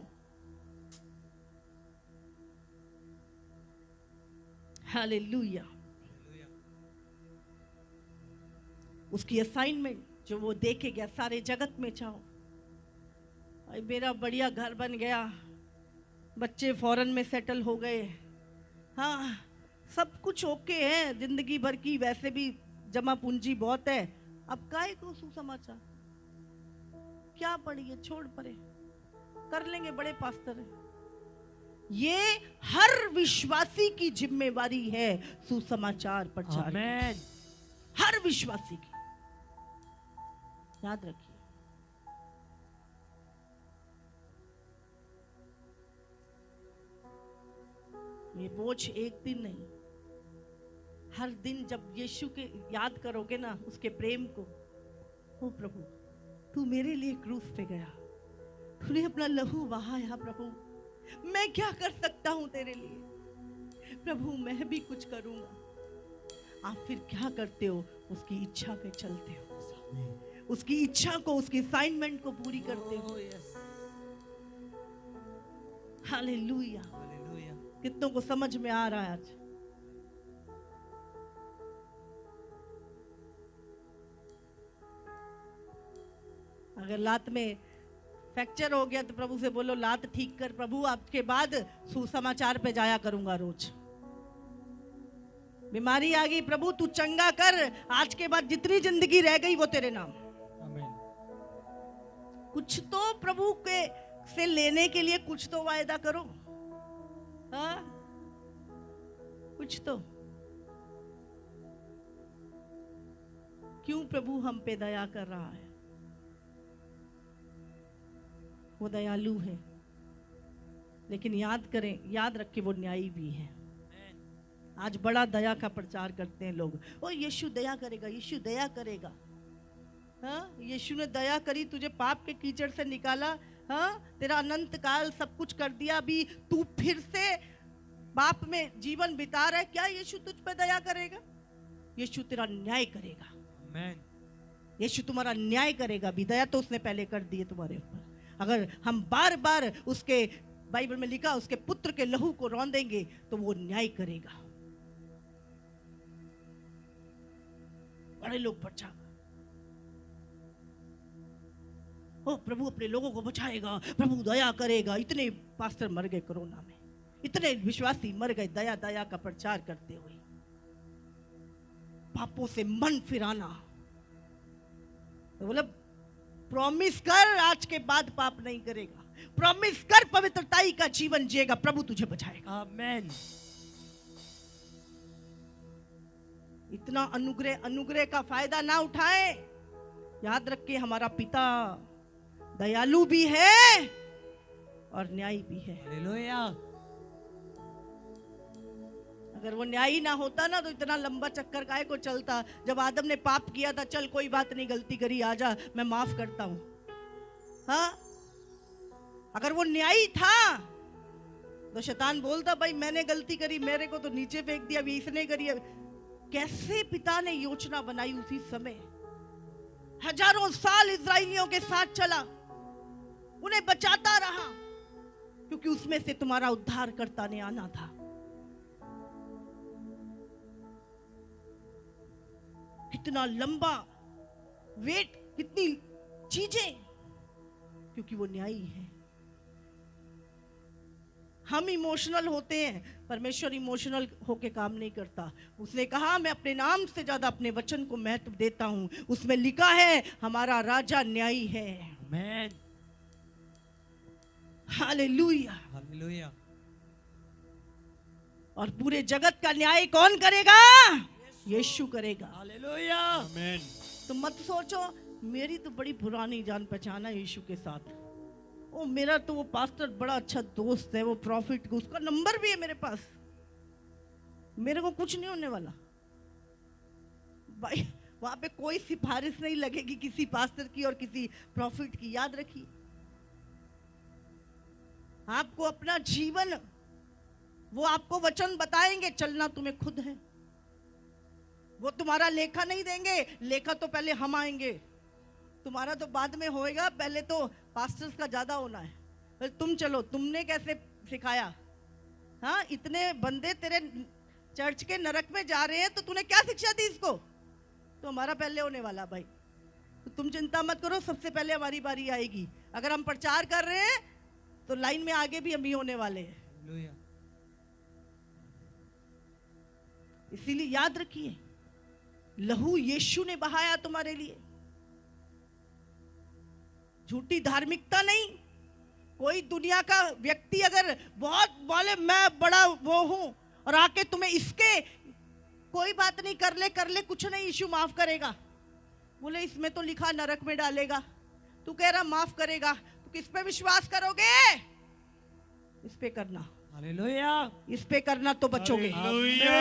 हालेलुया। उसकी असाइनमेंट जो वो देके गया, सारे जगत में जाओ। मेरा बढ़िया घर बन गया, बच्चे फॉरेन में सेटल हो गए, हाँ सब कुछ ओके है, जिंदगी भर की वैसे भी जमा पूंजी बहुत है, अब काहे को सुसमाचार? क्या पढ़िए, छोड़ परे, कर लेंगे, बड़े पास्टर हैं। ये हर विश्वासी की जिम्मेवारी है सुसमाचार प्रचार, आमेन। हर विश्वासी की, याद रखिए। ये बोझ एक दिन नहीं, हर दिन जब यीशु के याद करोगे ना, उसके प्रेम को, ओ प्रभु तू मेरे लिए क्रूस पे गया, तूने अपना लहू बहाया, प्रभु मैं क्या कर सकता हूं तेरे लिए? प्रभु मैं भी कुछ करूंगा। आप फिर क्या करते हो? उसकी इच्छा पे चलते हो, उसकी इच्छा को, उसकी असाइनमेंट को पूरी करते हो। हालेलुया। कितनों को समझ में आ रहा है आज? अगर लात में फ्रैक्चर हो गया तो प्रभु से बोलो लात ठीक कर प्रभु, आपके बाद सुसमाचार पे जाया करूंगा रोज। बीमारी आ गई प्रभु तू चंगा कर, आज के बाद जितनी जिंदगी रह गई वो तेरे नाम। आमीन। कुछ तो प्रभु के से लेने के लिए कुछ तो वायदा करो, हाँ कुछ तो। क्यों प्रभु हम पे दया कर रहा है? वो दयालु है, लेकिन याद करें, याद रखें वो न्यायी भी है। आज बड़ा दया का प्रचार करते हैं लोग, ओ यीशु दया करेगा, यीशु दया करेगा। हाँ यीशु ने दया करी, तुझे पाप के कीचड़ से निकाला, हाँ तेरा अनंत काल सब कुछ कर दिया, अभी तू फिर से पाप में जीवन बिता रहा है, क्या यीशु तुझ पे दया करेगा? यीशु तेरा न्याय करेगा। आमीन। यीशु तुम्हारा न्याय करेगा भी, दया तो उसने पहले कर दी है तुम्हारे ऊपर। अगर हम बार बार उसके, बाइबल में लिखा, उसके पुत्र के लहू को रौंदेंगे तो वो न्याय करेगा। बड़े लोग बचा, ओ प्रभु अपने लोगों को बचाएगा, प्रभु दया करेगा। इतने पास्टर मर गए कोरोना में, इतने विश्वासी मर गए दया दया का प्रचार करते हुए। पापों से मन फिराना, मतलब प्रॉमिस कर आज के बाद पाप नहीं करेगा, प्रॉमिस कर पवित्रताई का जीवन जिएगा, प्रभु तुझे बचाएगा। आमीन। इतना अनुग्रह, अनुग्रह का फायदा ना उठाए। याद रखिए हमारा पिता दयालु भी है और न्यायी भी है। हालेलुया। अगर वो न्यायी ना होता ना तो इतना लंबा चक्कर काहे को चलता। जब आदम ने पाप किया था, चल कोई बात नहीं, गलती करी, आजा मैं माफ करता हूं। हाँ अगर वो न्यायी था तो शैतान बोलता भाई मैंने गलती करी, मेरे को तो नीचे फेंक दिया, अभी इसने करी। कैसे पिता ने योजना बनाई उसी समय, हजारों साल इस्राएलियों के साथ चला, उन्हें बचाता रहा, क्योंकि उसमें से तुम्हारा उद्धारकर्ता ने आना था। कितना लंबा वेट, कितनी चीजें, क्योंकि वो न्यायी है। हम इमोशनल होते हैं, परमेश्वर इमोशनल होके काम नहीं करता। उसने कहा मैं अपने नाम से ज्यादा अपने वचन को महत्व देता हूं। उसमें लिखा है हमारा राजा न्यायी है। आमीन। हालेलुया। हालेलुया। और पूरे जगत का न्याय कौन करेगा? यीशु करेगा। हालेलुया। आमीन। तो मत सोचो मेरी तो बड़ी पुरानी जान पहचान है यीशु के साथ, ओ मेरा तो वो पास्टर बड़ा अच्छा दोस्त है, वो प्रॉफिट, उसका नंबर भी है मेरे पास, मेरे को कुछ नहीं होने वाला। भाई वहां पे कोई सिफारिश नहीं लगेगी किसी पास्टर की और किसी प्रॉफिट की। याद रखिए आपको अपना जीवन, वो आपको वचन बताएंगे, चलना तुम्हें खुद है। वो तुम्हारा लेखा नहीं देंगे, लेखा तो पहले हम आएंगे, तुम्हारा तो बाद में होएगा, पहले तो पास्टर्स का ज्यादा होना है। तुम चलो, तुमने कैसे सिखाया, हाँ इतने बंदे तेरे चर्च के नरक में जा रहे हैं तो तूने क्या शिक्षा दी इसको? तो हमारा पहले होने वाला भाई, तो तुम चिंता मत करो, सबसे पहले हमारी बारी आएगी। अगर हम प्रचार कर रहे हैं तो लाइन में आगे भी हम ही होने वाले हैं। हालेलुया। इसीलिए याद रखिए लहू यीशु ने बहाया तुम्हारे लिए, झूठी धार्मिकता नहीं। कोई दुनिया का व्यक्ति अगर बहुत बोले मैं बड़ा वो हूं और आके तुम्हें इसके, कोई बात नहीं, कर ले कुछ नहीं, यीशु माफ करेगा। बोले इसमें तो लिखा नरक में डालेगा, तू कह रहा माफ करेगा, तो किस पे विश्वास करोगे? इस पे करना। हालेलुया। इस पे करना तो बचोगे। हालेलुया।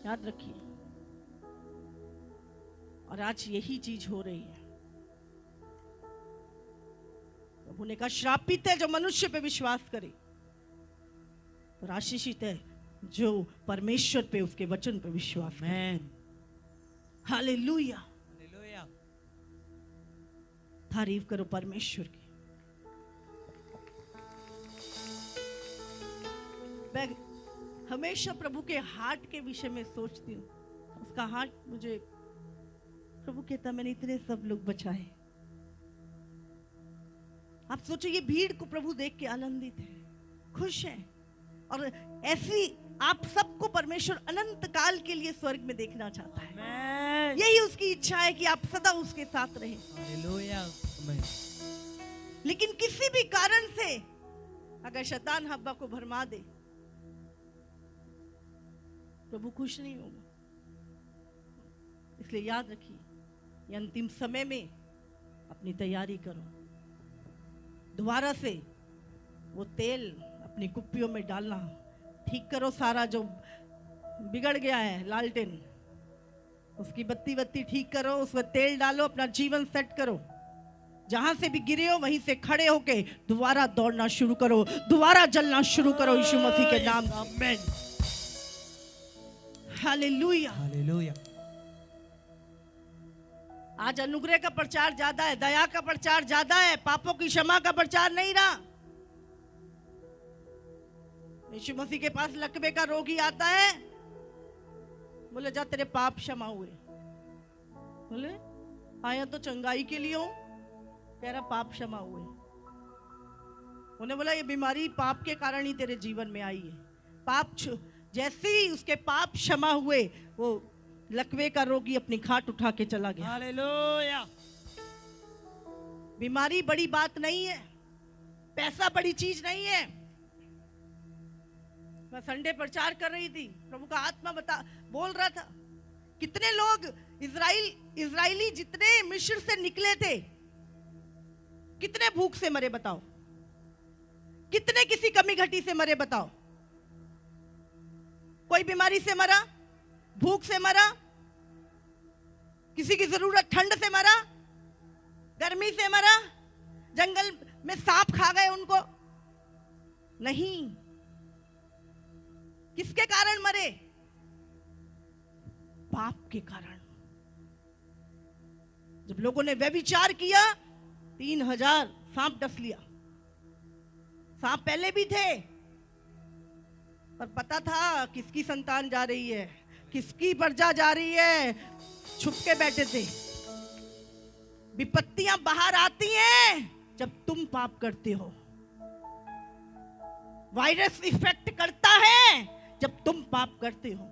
याद रखिए, और आज यही चीज हो रही है। प्रभु ने कहा श्रापित है जो मनुष्य पे विश्वास करे, और आशीषित है जो परमेश्वर पे, उसके वचन पे विश्वास करे। आमीन। हालेलुया। हालेलुया। तारीफ करो परमेश्वर की। मैं हमेशा प्रभु के हार्ट के विषय में सोचती हूँ। उसका हार्ट मुझे, प्रभु कहता मैंने इतने सब लोग बचाए, आप सोचो, ये भीड़ को प्रभु देख के आनंदित है, खुश है, और ऐसी आप सबको परमेश्वर अनंत काल के लिए स्वर्ग में देखना चाहता है। Amen. यही उसकी इच्छा है कि आप सदा उसके साथ रहें। Hallelujah. Amen. लेकिन किसी भी कारण से अगर शैतान हव्वा को भरमा दे, प्रभु खुश नहीं होगा। इसलिए याद रखिए, ये अंतिम समय में अपनी तैयारी करो। दोबारा से वो तेल अपनी कुप्पियों में डालना, ठीक करो सारा जो बिगड़ गया है, लालटेन उसकी बत्ती ठीक करो, उसमें तेल डालो, अपना जीवन सेट करो। जहां से भी गिरे हो वहीं से खड़े होके दोबारा दौड़ना शुरू करो, दोबारा जलना शुरू करो यीशु मसीह के नाम से। Amen. हालेलुया। Hallelujah. आज अनुग्रह का प्रचार ज्यादा है, दया का प्रचार ज्यादा है, पापों की क्षमा का प्रचार नहीं रहा। यीशु मसीह के पास लकवे का रोगी आता है, बोले जा तेरे पाप क्षमा हुए। बोले आया तो चंगाई के लिए हूं, कह रहा पाप क्षमा हुए। उन्हें बोला ये बीमारी पाप के कारण ही तेरे जीवन में आई है। पाप जैसे ही उसके पाप क्षमा हुए, वो लकवे का रोगी अपनी खाट उठा के चला गया। Hallelujah. बीमारी बड़ी बात नहीं है, पैसा बड़ी चीज नहीं है। मैं संडे प्रचार कर रही थी, प्रभु का आत्मा बोल रहा था, कितने लोग इजराइली जितने मिस्र से निकले थे, कितने भूख से मरे बताओ, कितने किसी कमी घटी से मरे बताओ। कोई बीमारी से मरा, भूख से मरा, किसी की जरूरत ठंड से मरा, गर्मी से मरा, जंगल में सांप खा गए उनको? नहीं। किसके कारण मरे? पाप के कारण। जब लोगों ने व्यभिचार किया, 3000 सांप डस लिया। सांप पहले भी थे, पर पता था किसकी संतान जा रही है, किसकी प्रजा जा रही है, छुप के बैठे थे। विपत्तियां बाहर आती हैं जब तुम पाप करते हो। वायरस इफेक्ट करता है जब तुम पाप करते हो।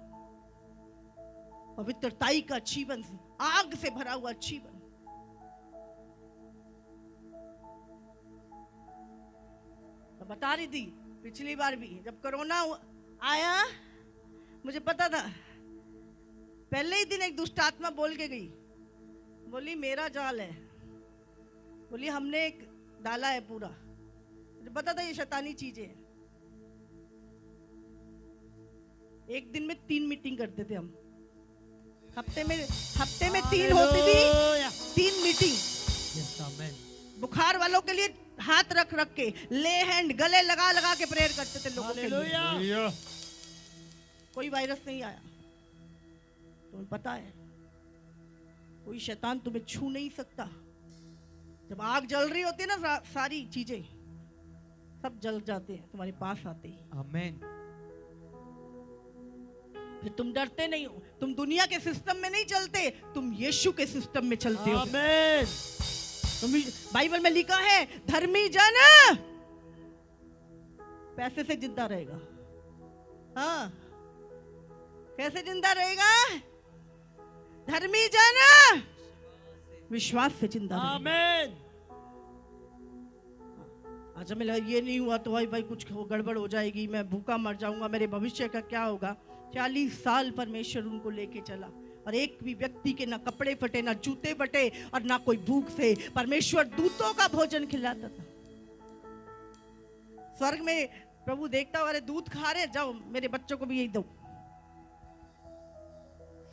पवित्रताई का जीवन, आग से भरा हुआ जीवन। मैं बता रही थी पिछली बार भी, जब कोरोना आया, मुझे पता था, पहले ही दिन एक दुष्ट आत्मा बोल के गई, बोली मेरा जाल है, बोली हमने एक डाला है पूरा। मुझे पता था ये शैतानी चीजें हैं। एक दिन में 3 मीटिंग करते थे हम, हफ्ते में 3 होती थी, 3 मीटिंग। Yes, amen. बुखार वालों के लिए हाथ रख के, ले हैंड, गले लगा के प्रेयर करते थे लोगों के लिए। Hallelujah. कोई वायरस नहीं आया। तुम्हें पता है, कोई शैतान तुम्हें छू नहीं सकता। जब आग जल रही होती है ना, सारी चीजें सब जल जाते हैं तुम्हारे पास आते ही। Amen. फिर तुम डरते नहीं हो, तुम दुनिया के सिस्टम में नहीं चलते, तुम यीशु के सिस्टम में चलते हो। Amen. तुम बाइबल में लिखा है, धर्मी जन पैसे से जिंदा रहेगा। हाँ, कैसे जिंदा रहेगा? धर्मी जन विश्वास से जिंदा रहेगा। Amen. अच्छा, मैं लगा ये नहीं हुआ तो भाई कुछ गड़बड़ हो जाएगी, मैं भूखा मर जाऊंगा, मेरे भविष्य का क्या होगा। 40 साल परमेश्वर उनको लेके चला, और एक भी व्यक्ति के ना कपड़े फटे, ना जूते फटे, और ना कोई भूख से। परमेश्वर दूतों का भोजन खिलाता था। स्वर्ग में प्रभु देखता हुआ, अरे दूध खा रहे, जाओ मेरे बच्चों को भी यही दो।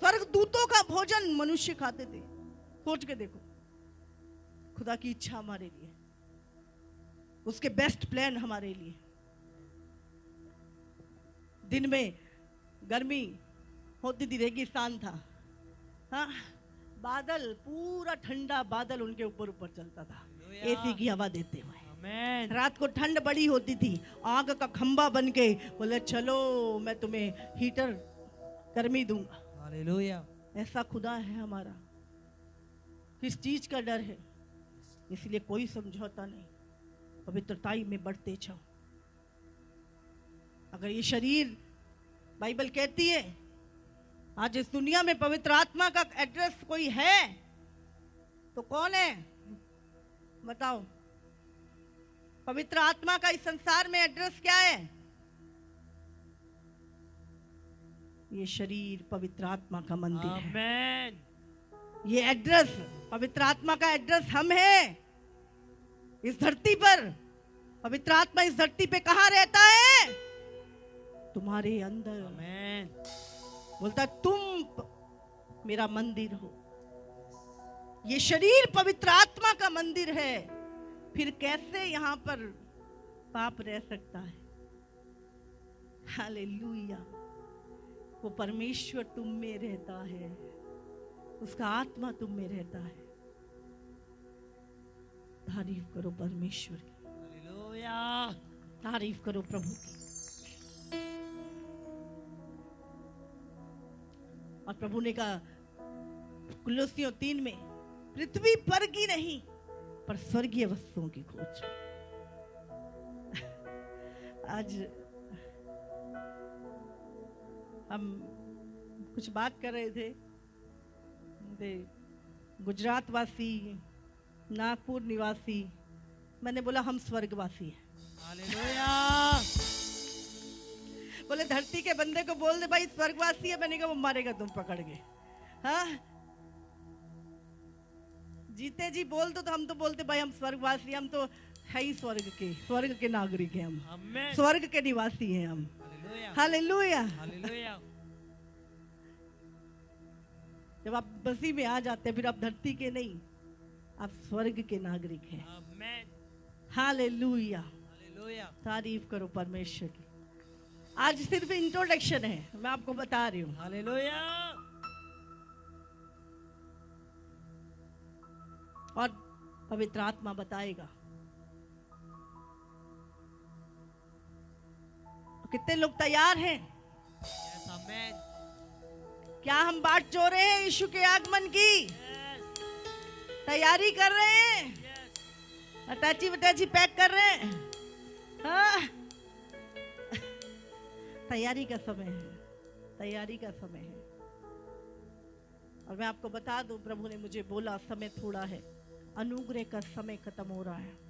स्वर्ग दूतों का भोजन मनुष्य खाते थे। सोच के देखो, खुदा की इच्छा हमारे लिए, उसके बेस्ट प्लान हमारे लिए। दिन में गर्मी होती थी, रेगिस्तान था, हाँ, बादल, पूरा ठंडा बादल उनके ऊपर चलता था, एसी की हवा देते हुए। Amen. रात को ठंड बड़ी होती थी, आग का खंबा बन के बोले चलो मैं तुम्हें हीटर गर्मी दूंगा। Hallelujah. ऐसा खुदा है हमारा। किस चीज का डर है? इसलिए कोई समझौता नहीं। पवित्रताई में बढ़ते जाओ। अगर ये शरीर, बाइबल कहती है आज इस दुनिया में पवित्र आत्मा का एड्रेस कोई है तो कौन है बताओ? पवित्र आत्मा का इस संसार में एड्रेस क्या है? ये शरीर पवित्र आत्मा का मंदिर है। आमेन। ये एड्रेस, पवित्र आत्मा का एड्रेस हम हैं इस धरती पर। पवित्र आत्मा इस धरती पे कहाँ रहता है? तुम्हारे अंदर। आमेन। बोलता तुम मेरा मंदिर हो। ये शरीर पवित्र आत्मा का मंदिर है, फिर कैसे यहाँ पर पाप रह सकता है? हालेलुया। वो परमेश्वर तुम में रहता है, उसका आत्मा तुम में रहता है। तारीफ करो परमेश्वर की, हालेलुया। तारीफ करो प्रभु की। और प्रभु ने कहा कुलुस्सियों 3 में, पृथ्वी पर की नहीं पर स्वर्गीय वस्तुओं की खोज। आज हम कुछ बात कर रहे थे, गुजरात वासी, नागपुर निवासी, मैंने बोला हम स्वर्गवासी हैं। हालेलुया। बोले धरती के बंदे को बोल दे भाई स्वर्गवासी है, मैंने कहा वो मारेगा तुम पकड़ के। हाँ जीते जी बोल दो तो हम तो बोलते भाई हम स्वर्गवासी, हम तो है ही स्वर्ग के नागरिक हैं हम, आमेन। स्वर्ग के निवासी हैं हम। हालेलुया। हालेलुया। हालेलुया। जब आप बसी में आ जाते हैं फिर आप धरती के नहीं, आप स्वर्ग के नागरिक हैं। आमेन। हालेलुया। हालेलुया। तारीफ करो परमेश्वर की। आज सिर्फ इंट्रोडक्शन है, मैं आपको बता रही हूँ। हालेलुया। और पवित्र आत्मा बताएगा। कितने लोग तैयार हैं? यस। आमेन। क्या हम बाट जो रहे हैं यीशु के आगमन की? यस। तैयारी कर रहे हैं? यस। अटैची वटैची पैक कर रहे हैं? हाँ? तैयारी का समय है, तैयारी का समय है। और मैं आपको बता दूं, प्रभु ने मुझे बोला समय थोड़ा है, अनुग्रह का समय खत्म हो रहा है।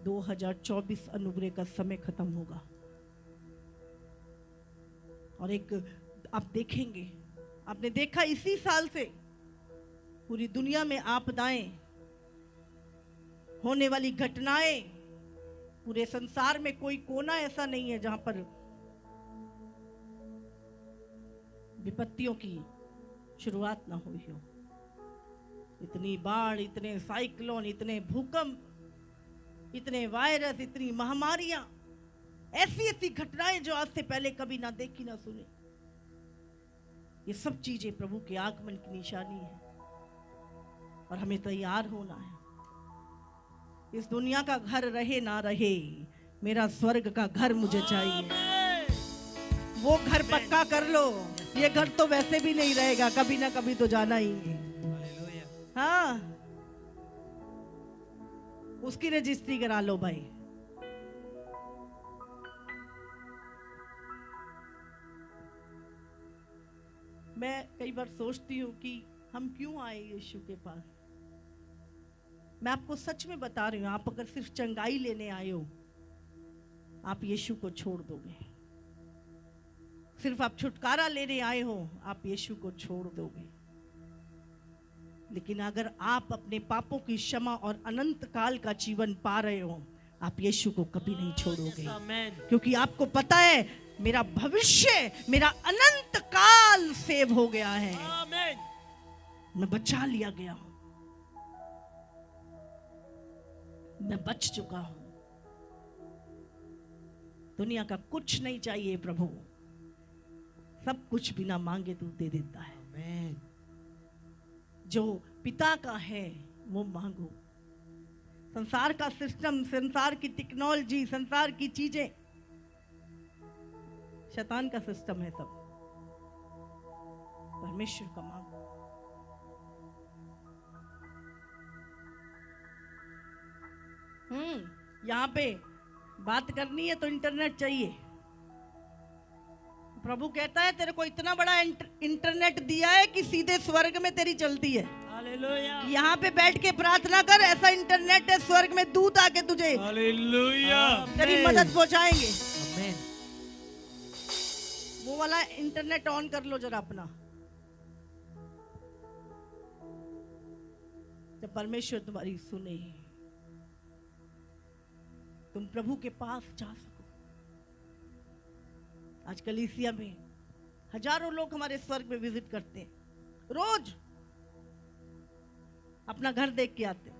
2024 अनुग्रह का समय खत्म होगा। और एक आप देखेंगे, आपने देखा इसी साल से पूरी दुनिया में आपदाएं, होने वाली घटनाएं, पूरे संसार में कोई कोना ऐसा नहीं है जहां पर विपत्तियों की शुरुआत ना हुई हो। इतनी बाढ़, इतने साइक्लोन, इतने भूकंप, इतने वायरस, इतनी महामारियां, ऐसी ऐसी घटनाएं जो आज से पहले कभी ना देखी ना सुनी। ये सब चीजें प्रभु के आगमन की निशानी है और हमें तैयार होना है। इस दुनिया का घर रहे ना रहे, मेरा स्वर्ग का घर मुझे चाहिए। वो घर पक्का कर लो, ये घर तो वैसे भी नहीं रहेगा, कभी ना कभी तो जाना ही है। हालेलुया। हाँ, उसकी रजिस्ट्री करा लो भाई। मैं कई बार सोचती हूँ कि हम क्यों आए यीशु के पास। मैं आपको सच में बता रही हूँ, आप अगर सिर्फ चंगाई लेने आए हो, आप यीशु को छोड़ दोगे। सिर्फ आप छुटकारा लेने आए हो, आप यीशु को छोड़ दोगे। लेकिन अगर आप अपने पापों की क्षमा और अनंत काल का जीवन पा रहे हो, आप यीशु को कभी नहीं छोड़ोगे। आमेन। क्योंकि आपको पता है मेरा भविष्य, मेरा अनंत काल सेव हो गया है। आमेन। मैं बचा लिया गया हूं, मैं बच चुका हूं। दुनिया का कुछ नहीं चाहिए प्रभु, सब कुछ बिना मांगे तू दे देता है। आमेन। जो पिता का है वो मांगो। संसार का सिस्टम, संसार की टेक्नोलॉजी, संसार की चीजें शैतान का सिस्टम है सब। परमेश्वर का मांगो। यहाँ पे बात करनी है तो इंटरनेट चाहिए। प्रभु कहता है तेरे को इतना बड़ा इंटरनेट दिया है कि सीधे स्वर्ग में तेरी चलती है। हालेलुया। यहाँ पे बैठ के प्रार्थना कर, ऐसा इंटरनेट है स्वर्ग में दूत आके तुझे हालेलुया। तेरी मदद पहुंचाएंगे। आमेन। वो वाला इंटरनेट ऑन कर लो जरा अपना, जब परमेश्वर तुम्हारी सुने, तुम प्रभु के पास जा सको। आज कलीसिया में हजारों लोग हमारे स्वर्ग में विजिट करते हैं, रोज अपना घर देख के आते।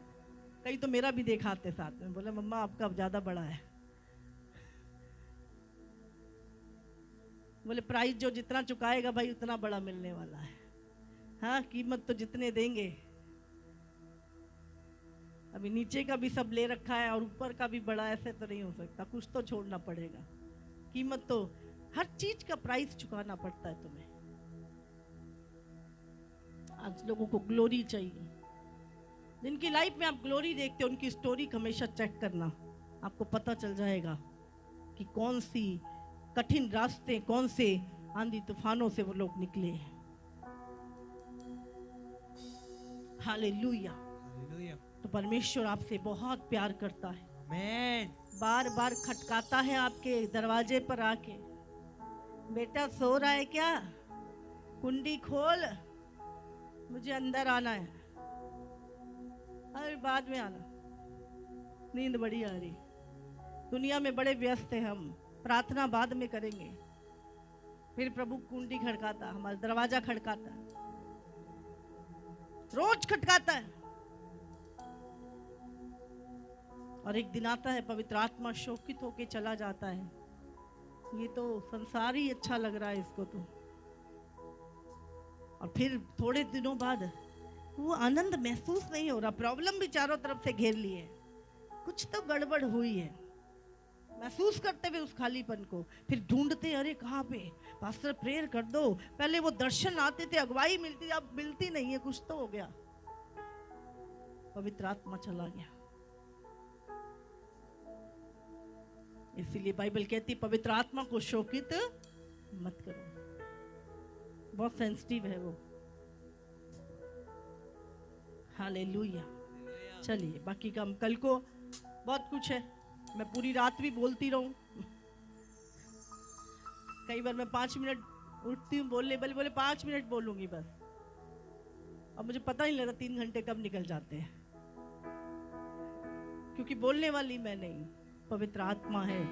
कई तो मेरा भी दिखाते साथ में, बोले मम्मा आपका ज्यादा बड़ा है। बोले प्राइस जो जितना चुकाएगा भाई उतना बड़ा मिलने वाला है। हाँ, कीमत तो जितने देंगे। अभी नीचे का भी सब ले रखा है और ऊपर का भी बड़ा, ऐसे तो नहीं हो सकता, कुछ तो छोड़ना पड़ेगा। कीमत तो हर चीज का प्राइस चुकाना पड़ता है तुम्हें। आज लोगों को ग्लोरी चाहिए। जिनकी लाइफ में आप ग्लोरी देखते हो उनकी स्टोरी हमेशा चेक करना, आपको पता चल जाएगा कि कौन सी कठिन रास्ते, कौन से आंधी तूफानों से वो लोग निकले हैं। हालेलुया। हालेलुया। तो परमेश्वर आपसे बहुत प्यार करता है, आमेन। बार बार खटकाता है आपके दरवाजे पर आके, बेटा सो रहा है क्या, कुंडी खोल, मुझे अंदर आना है। अरे बाद में आना, नींद बड़ी आ रही, दुनिया में बड़े व्यस्त हैं हम, प्रार्थना बाद में करेंगे। फिर प्रभु कुंडी खड़काता, हमारा दरवाजा खड़काता है, रोज खटकाता है। और एक दिन आता है पवित्र आत्मा शोकित होके चला जाता है, ये तो संसार ही अच्छा लग रहा है इसको तो। और फिर थोड़े दिनों बाद वो आनंद महसूस नहीं हो रहा, प्रॉब्लम भी चारों तरफ से घेर लिए, कुछ तो गड़बड़ हुई है। महसूस करते हुए उस खालीपन को फिर ढूंढते, अरे कहाँ पे पास्टर प्रेयर कर दो। पहले वो दर्शन आते थे, अगुवाई मिलती, अब मिलती नहीं है, कुछ तो हो गया। पवित्र आत्मा चला गया। इसीलिए बाइबल कहती पवित्र आत्मा को शोकित मत करो, बहुत सेंसिटिव है वो। हालेलुया। चलिए बाकी का हम कल को, बहुत कुछ है, मैं पूरी रात भी बोलती रहूं। कई बार मैं 5 मिनट उठती हूँ बोलने, बोले 5 मिनट बोलूंगी बस, और मुझे पता नहीं लगता 3 घंटे कब निकल जाते हैं, क्योंकि बोलने वाली मैं नहीं, पवित्र आत्मा है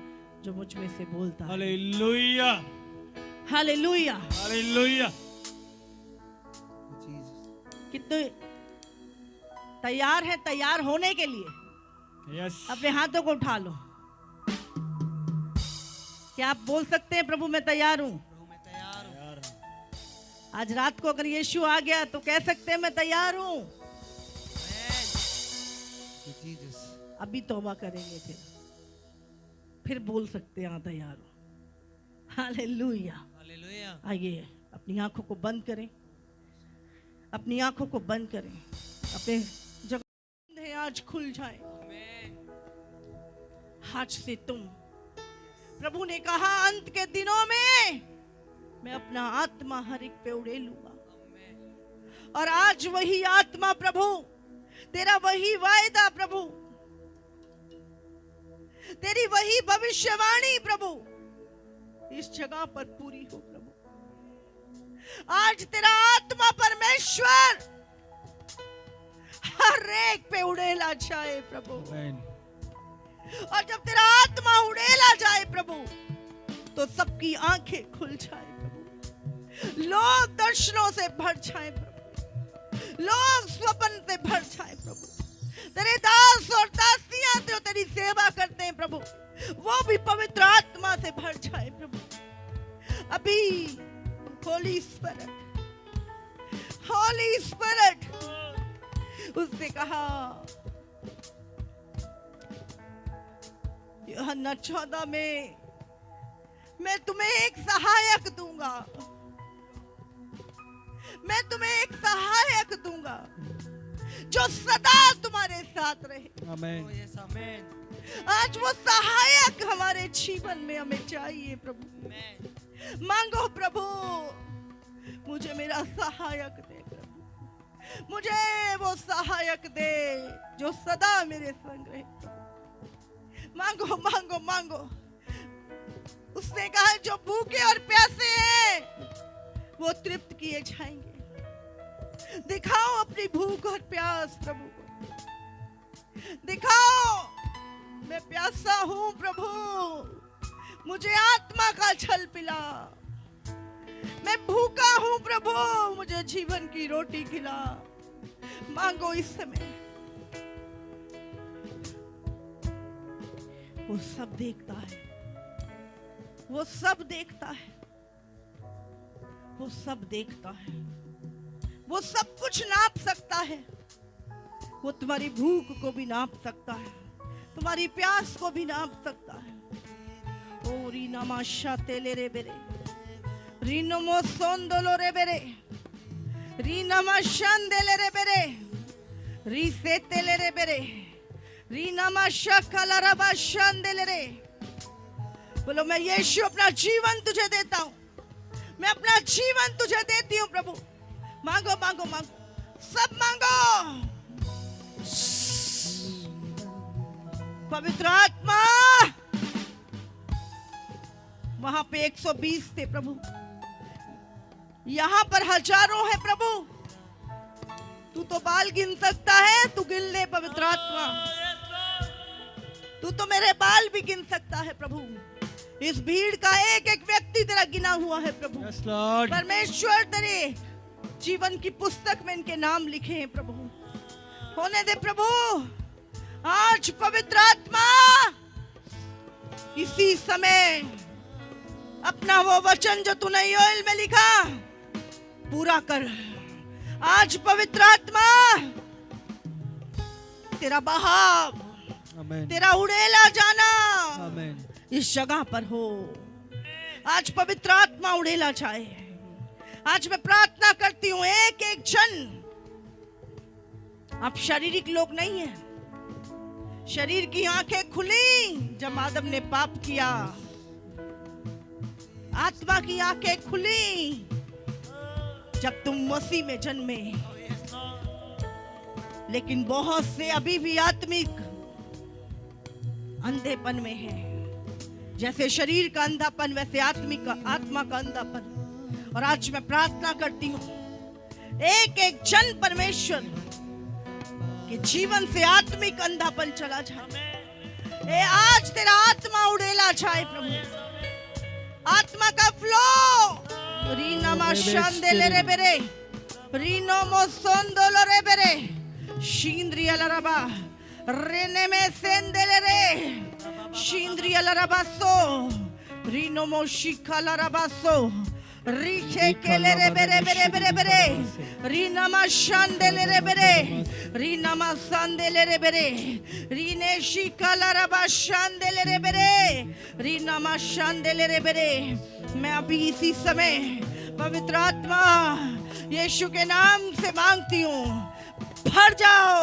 जो मुझ में से बोलता है। हालेलुया। हालेलुया। हालेलुया। कितने तैयार है तैयार होने के लिए? यस। अपने हाथों को उठा लो। क्या आप बोल सकते हैं प्रभु मैं तैयार हूं? प्रभु मैं तैयार हूं। आज रात को अगर यीशु आ गया तो कह सकते हैं मैं तैयार हूं। अभी तौबा करेंगे, फिर बोल सकते हैं हाँ तैयार हूं। हालेलुया। हालेलुया। आइए अपनी आंखों को बंद करें, अपनी आंखों को बंद करें, अपने जगह आज खुल जाए। आज से तुम, प्रभु ने कहा अंत के दिनों में मैं अपना आत्मा हर एक पे उड़ेलूंगा, और आज वही आत्मा प्रभु, तेरा वही वायदा प्रभु, तेरी वही भविष्यवाणी प्रभु इस जगह पर पूरी हो प्रभु। आज तेरा आत्मा परमेश्वर हर एक पे उड़ेला जाए प्रभु, और जब तेरा आत्मा उड़ेला जाए प्रभु तो सबकी आंखें खुल जाए प्रभु, लोग दर्शनों से भर जाए प्रभु, लोग स्वप्न से भर जाए प्रभु। तेरे दास और दासियां जो तेरी सेवा करते हैं प्रभु, वो भी पवित्र आत्मा से भर जाए प्रभु। अभी होली स्पिरिट, होली स्पिरिट, उसने कहा यूहन्ना 14 में मैं तुम्हें एक सहायक दूंगा, मैं तुम्हें एक सहायक दूंगा जो सदा तुम्हारे साथ रहे। आमेन। Oh, yes, amen. आज वो सहायक हमारे जीवन में हमें चाहिए प्रभु। Amen. मांगो प्रभु, मुझे मेरा सहायक दे प्रभु, मुझे वो सहायक दे जो सदा मेरे संग रहे। मांगो मांगो मांगो। उसने कहा जो भूखे और प्यासे हैं वो तृप्त किए जाएंगे। दिखाओ अपनी भूख और प्यास प्रभु को, दिखाओ मैं प्यासा हूं प्रभु, मुझे आत्मा का छल पिला। मैं भूखा हूं प्रभु, मुझे जीवन की रोटी खिला। मांगो इस समय। वो सब देखता है, वो सब देखता है, वो सब देखता है, वो सब कुछ नाप सकता है। वो तुम्हारी भूख को भी नाप सकता है, तुम्हारी प्यास को भी नाप सकता है। ओ रीना माशा तेले रे बेरे, रीनो मो सोंदोलो रे बेरे, रीना माशान देले रे बेरे, री से तेले रे बेरे, रीना माशा कलारा बाशान देले रे। बोलो मैं यीशु अपना जीवन तुझे देता हूँ, मैं अपना जीवन तुझे देती हूँ प्रभु। मांगो मांगो मांगो, सब मांगो। पवित्र आत्मा, वहां पे 120 थे प्रभु, यहां पर हजारों है प्रभु। तू तो बाल गिन सकता है, तू गिन ले पवित्र आत्मा। तू तो मेरे बाल भी गिन सकता है प्रभु। इस भीड़ का एक एक व्यक्ति तेरा गिना हुआ है प्रभु। Yes, Lord. परमेश्वर तेरे जीवन की पुस्तक में इनके नाम लिखे हैं प्रभु। होने दे प्रभु। आज पवित्र आत्मा इसी समय अपना वो वचन जो तूने योएल में लिखा पूरा कर। आज पवित्र आत्मा तेरा बहाव, आमेन। तेरा उड़ेला जाना आमेन। इस जगह पर हो। आज पवित्र आत्मा उड़ेला जाए। आज मैं प्रार्थना करती हूं एक एक जन, आप शारीरिक लोग नहीं है, शरीर की आंखें खुली जब आदम ने पाप किया, आत्मा की आंखें खुली जब तुम मसीह में जन्मे। लेकिन बहुत से अभी भी आत्मिक अंधेपन में है। जैसे शरीर का अंधापन वैसे आत्मा का अंधापन। और आज मैं प्रार्थना करती हूं एक एक जन परमेश्वर के जीवन से आत्मिक अंधापन चला जाए। आज तेरा आत्मा उड़ेला जाए प्रभु। आत्मा का फ्लो रीना माशान देले रे बेरे, रीनो मोसोंदोलो रे बेरे, शींद्रिया लरबा रेने में सेंदेले रे, शींद्रिया लरबासो, रीनो मोशिका लरबासो, रीखे केले रे बेरे बेरे बेरे बेरे, रीना माशान देले रे बेरे, रीना माशान देले रे बेरे, रीने शिका लरबा शान देले रे बेरे, रीना माशान देले रे बेरे। मैं अभी इसी समय पवित्र आत्मा यीशु के नाम से मांगती हूँ, भर जाओ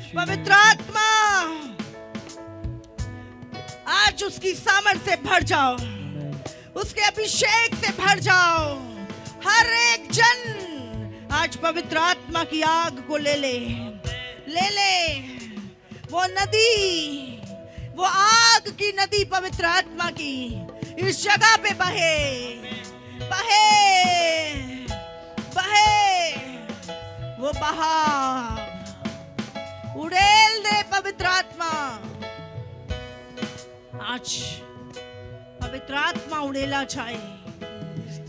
पवित्र आत्मा। आज उसकी सामर्थ्य से भर जाओ, उसके अभिषेक से भर जाओ। हर एक जन आज पवित्र आत्मा की आग को ले ले, ले ले। वो नदी, वो आग की नदी पवित्र आत्मा की इस जगह पे बहे, बहे, बहे। वो बहाव उड़ेल दे पवित्र आत्मा। आज पवित्र आत्मा उड़ेला जाए।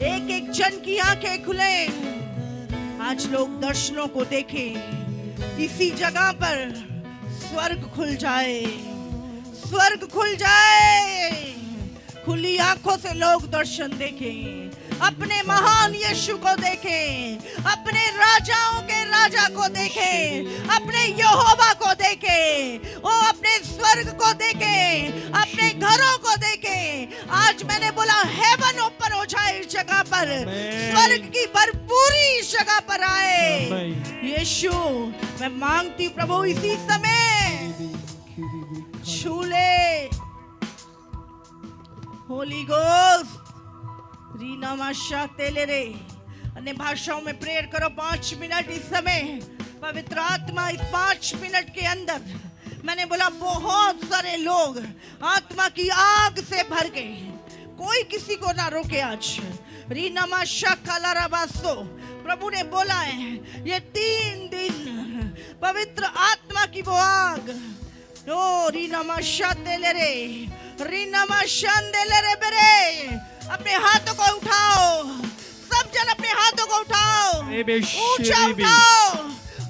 एक एक जन की आंखें खुले। आज लोग दर्शनों को देखें। इसी जगह पर स्वर्ग खुल जाए, स्वर्ग खुल जाए। खुली आंखों से लोग दर्शन देखें, अपने महान यीशु को देखें, अपने राजाओं के राजा को देखें, अपने यहोवा को देखें, वो अपने स्वर्ग को देखें, अपने घरों को देखें। आज मैंने बोला हेवन ओपन हो जाए इस जगह पर, स्वर्ग की भरपूरी इस जगह पर आए। यीशु, मैं मांगती हूँ प्रभु इसी समय छू ले। होली गोस्ट रीना माशा तेले रे। अन्य भाषाओं में प्रेयर करो 5 मिनट इस समय। पवित्र आत्मा इस 5 मिनट के अंदर, मैंने बोला बहुत सारे लोग आत्मा की आग से भर गए, कोई किसी को ना रोके आज। रीना माशा काला रबासो, प्रभु ने बोला है ये 3 दिन पवित्र आत्मा की वो आग। ओ रीना माशा तेले रे, रीना माशा तेले रे बेरे। अपने हाथों को उठाओ, सब जन अपने हाथों को उठाओ, ऊंचा उठाओ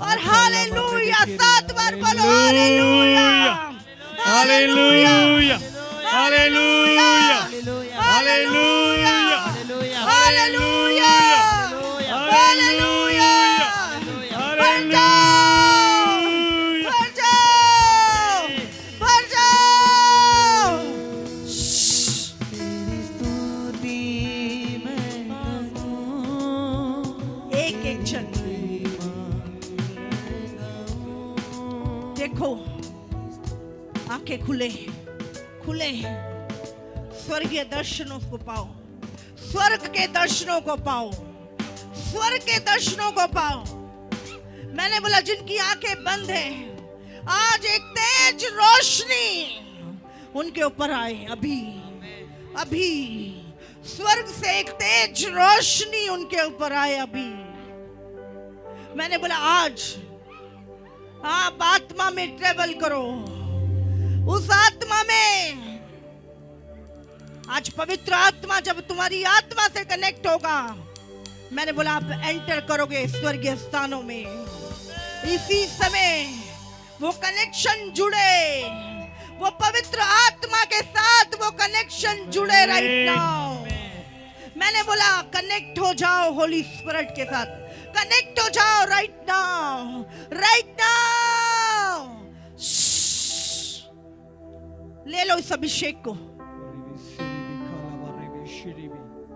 और हालेलुया 7 बार बोलो। Hallelujah, hallelujah, hallelujah, hallelujah, hallelujah, hallelujah. भर जाओ, भर जाओ, भर जाओ। एक एक जन देखो, आंखें खुले खुले, स्वर्गीय दर्शनों को पाओ, स्वर्ग के दर्शनों को पाओ, स्वर्ग के दर्शनों को पाओ। मैंने बोला जिनकी आंखें बंद हैं, आज एक तेज रोशनी उनके ऊपर आए। अभी अभी स्वर्ग से एक तेज रोशनी उनके ऊपर आए अभी। मैंने बोला आज आप आत्मा में ट्रेवल करो, उस आत्मा में। आज पवित्र आत्मा जब तुम्हारी आत्मा से कनेक्ट होगा, मैंने बोला आप एंटर करोगे स्वर्गीय स्थानों में। इसी समय वो कनेक्शन जुड़े, वो पवित्र आत्मा के साथ वो कनेक्शन जुड़े राइट नाउ। मैंने बोला कनेक्ट हो जाओ होली स्पिरिट के साथ, कनेक्ट हो जाओ राइट नाउ, राइट नाउ। ले लो इस अभिषेक को।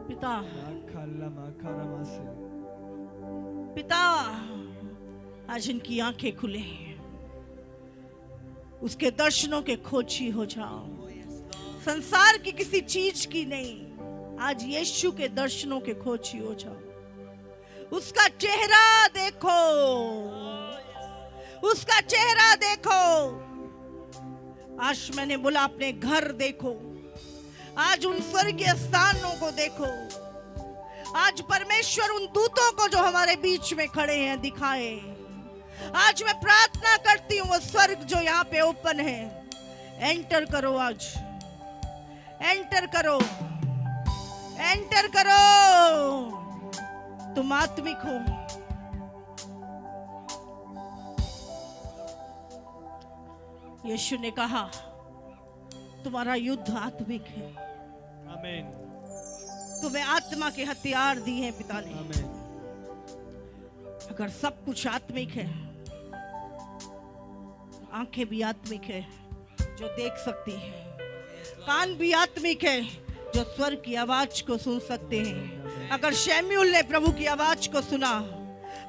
पिता, पिता आज इनकी आंखें खुले, उसके दर्शनों के खोजी हो जाओ। संसार की किसी चीज की नहीं, आज यीशु के दर्शनों के खोजी हो जाओ। उसका चेहरा देखो, उसका चेहरा देखो। आज मैंने बोला अपने घर देखो, आज उन स्वर्गीय स्थानों को देखो। आज परमेश्वर उन दूतों को जो हमारे बीच में खड़े हैं दिखाए। आज मैं प्रार्थना करती हूँ वो स्वर्ग जो यहाँ पे ओपन है, एंटर करो आज, एंटर करो, एंटर करो। तुम आत्मिक हो, यीशु ने कहा तुम्हारा युद्ध आत्मिक है। आमीन। तुम्हें आत्मा के हथियार दिए हैं पिता ने। आमीन। अगर सब कुछ आत्मिक है, आंखें भी आत्मिक है जो देख सकती है, कान भी आत्मिक है जो स्वर्ग की आवाज को सुन सकते हैं। अगर शमूएल ने प्रभु की आवाज को सुना,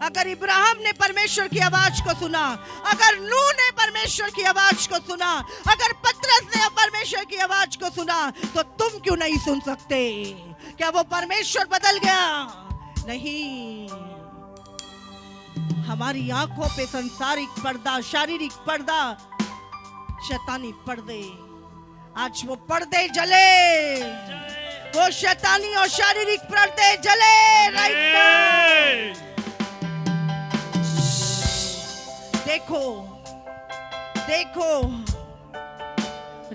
अगर इब्राहिम ने परमेश्वर की आवाज को सुना, अगर नूह ने परमेश्वर की आवाज को सुना, अगर पतरस ने परमेश्वर की आवाज को सुना, तो तुम क्यों नहीं सुन सकते? क्या वो परमेश्वर बदल गया? नहीं। हमारी आंखों पे संसारिक पर्दा, शारीरिक पर्दा, शैतानी पर्दे, आज वो पर्दे जले, वो शैतानी और शारीरिक पर्दे जले राइट नाउ। देखो, देखो,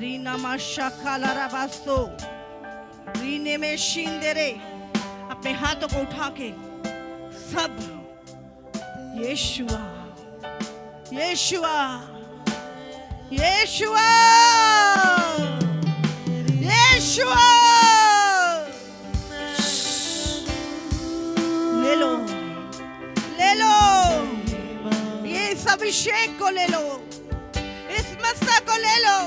रीना माशा काला रबासो, रीने में शींदेरे। अपने हाथों को उठा के सब यीशुआ, यीशुआ, यीशुआ, यीशुआ। ले लो, ले लो, ये इस अभिषेक को ले लो, इस मस्सा को ले लो।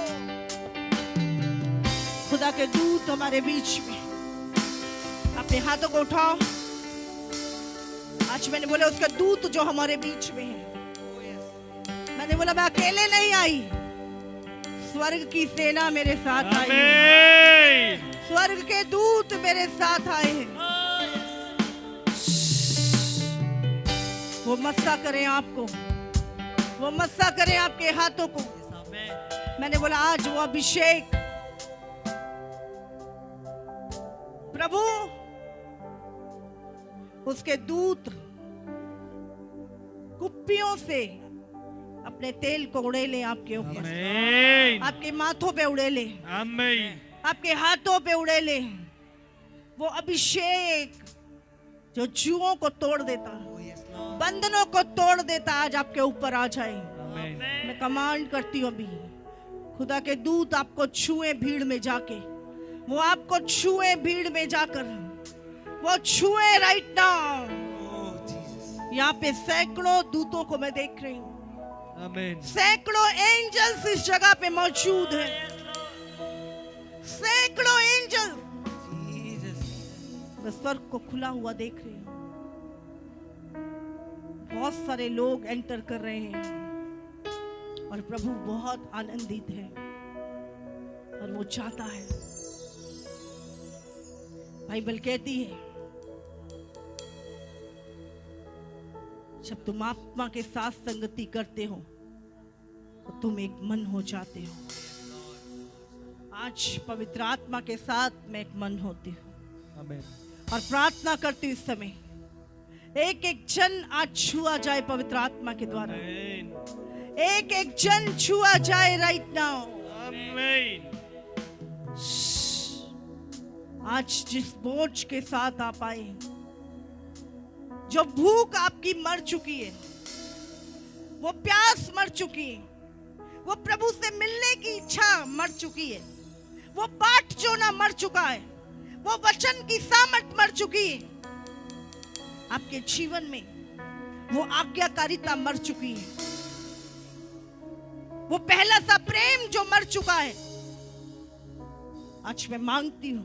खुदा के दूत हमारे बीच में, अपने हाथों को उठाओ। आज मैंने बोला उसका दूत जो हमारे बीच में है, मैंने बोला मैं अकेले नहीं आई, स्वर्ग की सेना मेरे साथ आई है, स्वर्ग के दूत मेरे साथ आए हैं। वो मस्सा करें आपको, वो मस्सा करें आपके हाथों को। मैंने बोला आज वो अभिषेक प्रभु उसके दूत कुप्पियों से अपने तेल को उड़ेले आपके ऊपर, आपके माथों पे उड़ेले, आपके हाथों पे उड़ेले। वो अभिषेक जो जुओं को तोड़ देता, बंधनों को तोड़ देता, आज आपके ऊपर आ जाए। मैं कमांड करती हूँ अभी खुदा के दूत आपको छुए भीड़ में जाके, वो आपको छुए भीड़ में जाकर, वो छुए राइट नाउ। यहाँ पे सैकड़ों दूतों को मैं देख रही हूँ, सैकड़ों एंजल्स इस जगह पे मौजूद हैं, सैकड़ों एंजल। मैं स्वर्ग को खुला हुआ देख रही हूँ, बहुत सारे लोग एंटर कर रहे हैं और प्रभु बहुत आनंदित है और वो चाहता है। बाइबल कहती है जब तुम आत्मा के साथ संगति करते हो तो तुम एक मन हो जाते हो। आज पवित्र आत्मा के साथ मैं एक मन होती हूँ और प्रार्थना करती हूँ इस समय एक एक जन आज छुआ जाए पवित्र आत्मा के द्वारा, एक एक जन छुआ जाए राइट नाउ। आज जिस बोझ के साथ आप आए, जो भूख आपकी मर चुकी है, वो प्यास मर चुकी है, वो प्रभु से मिलने की इच्छा मर चुकी है, वो बाट जोना मर चुका है, वो वचन की सामर्थ मर चुकी है, आपके जीवन में वो आज्ञाकारिता मर चुकी है, वो पहला सा प्रेम जो मर चुका है। आज मैं मांगती हूं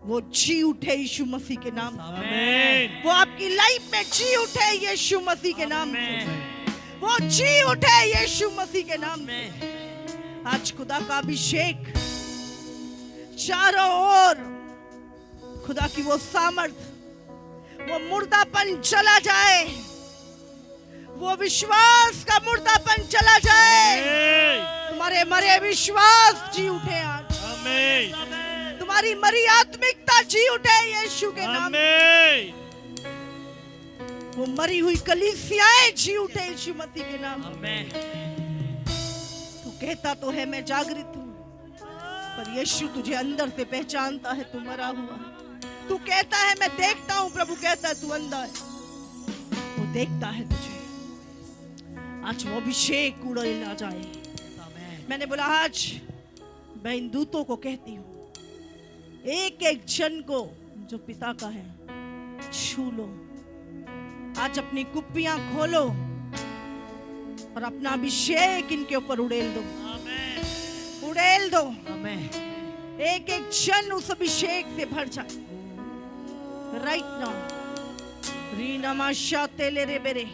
वो जी उठे यीशु मसीह के नाम से, वो आपकी लाइफ में जी उठे यीशु मसीह के नाम से, वो जी उठे यीशु मसीह के नाम से। आज खुदा का अभिषेक चारों ओर, खुदा की वो सामर्थ, वो मुर्दापन चला जाए, वो विश्वास का मुर्दापन चला जाए। तुम्हारे मरे विश्वास जी उठे आज, तुम्हारी मरी आत्मिकता जी उठे यीशु के नाम। वो मरी हुई कलीसियाएं जी उठे यीशु मसीह के नाम। तू कहता तो है मैं जागृत हूं, पर यीशु तुझे अंदर से पहचानता है, तू मरा हुआ। तू कहता है मैं देखता हूं, प्रभु कहता है तू अंधा है, वो देखता है तुझे। आज वो अभिषेक उड़ेला जाए। मैंने बोला आज मैं इन दूतों को कहती हूँ एक एक जन को जो पिता का है छू लो। आज अपनी कुप्पियां खोलो और अपना अभिषेक इनके ऊपर उड़ेल दो, उड़ेल दो। एक एक जन उस अभिषेक से भर जाए राइट नाउ। रीना माशा तेले रे बेरे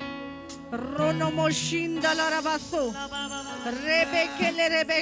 रोनो मोशिंदा ला रबासो रेबे केले रेबे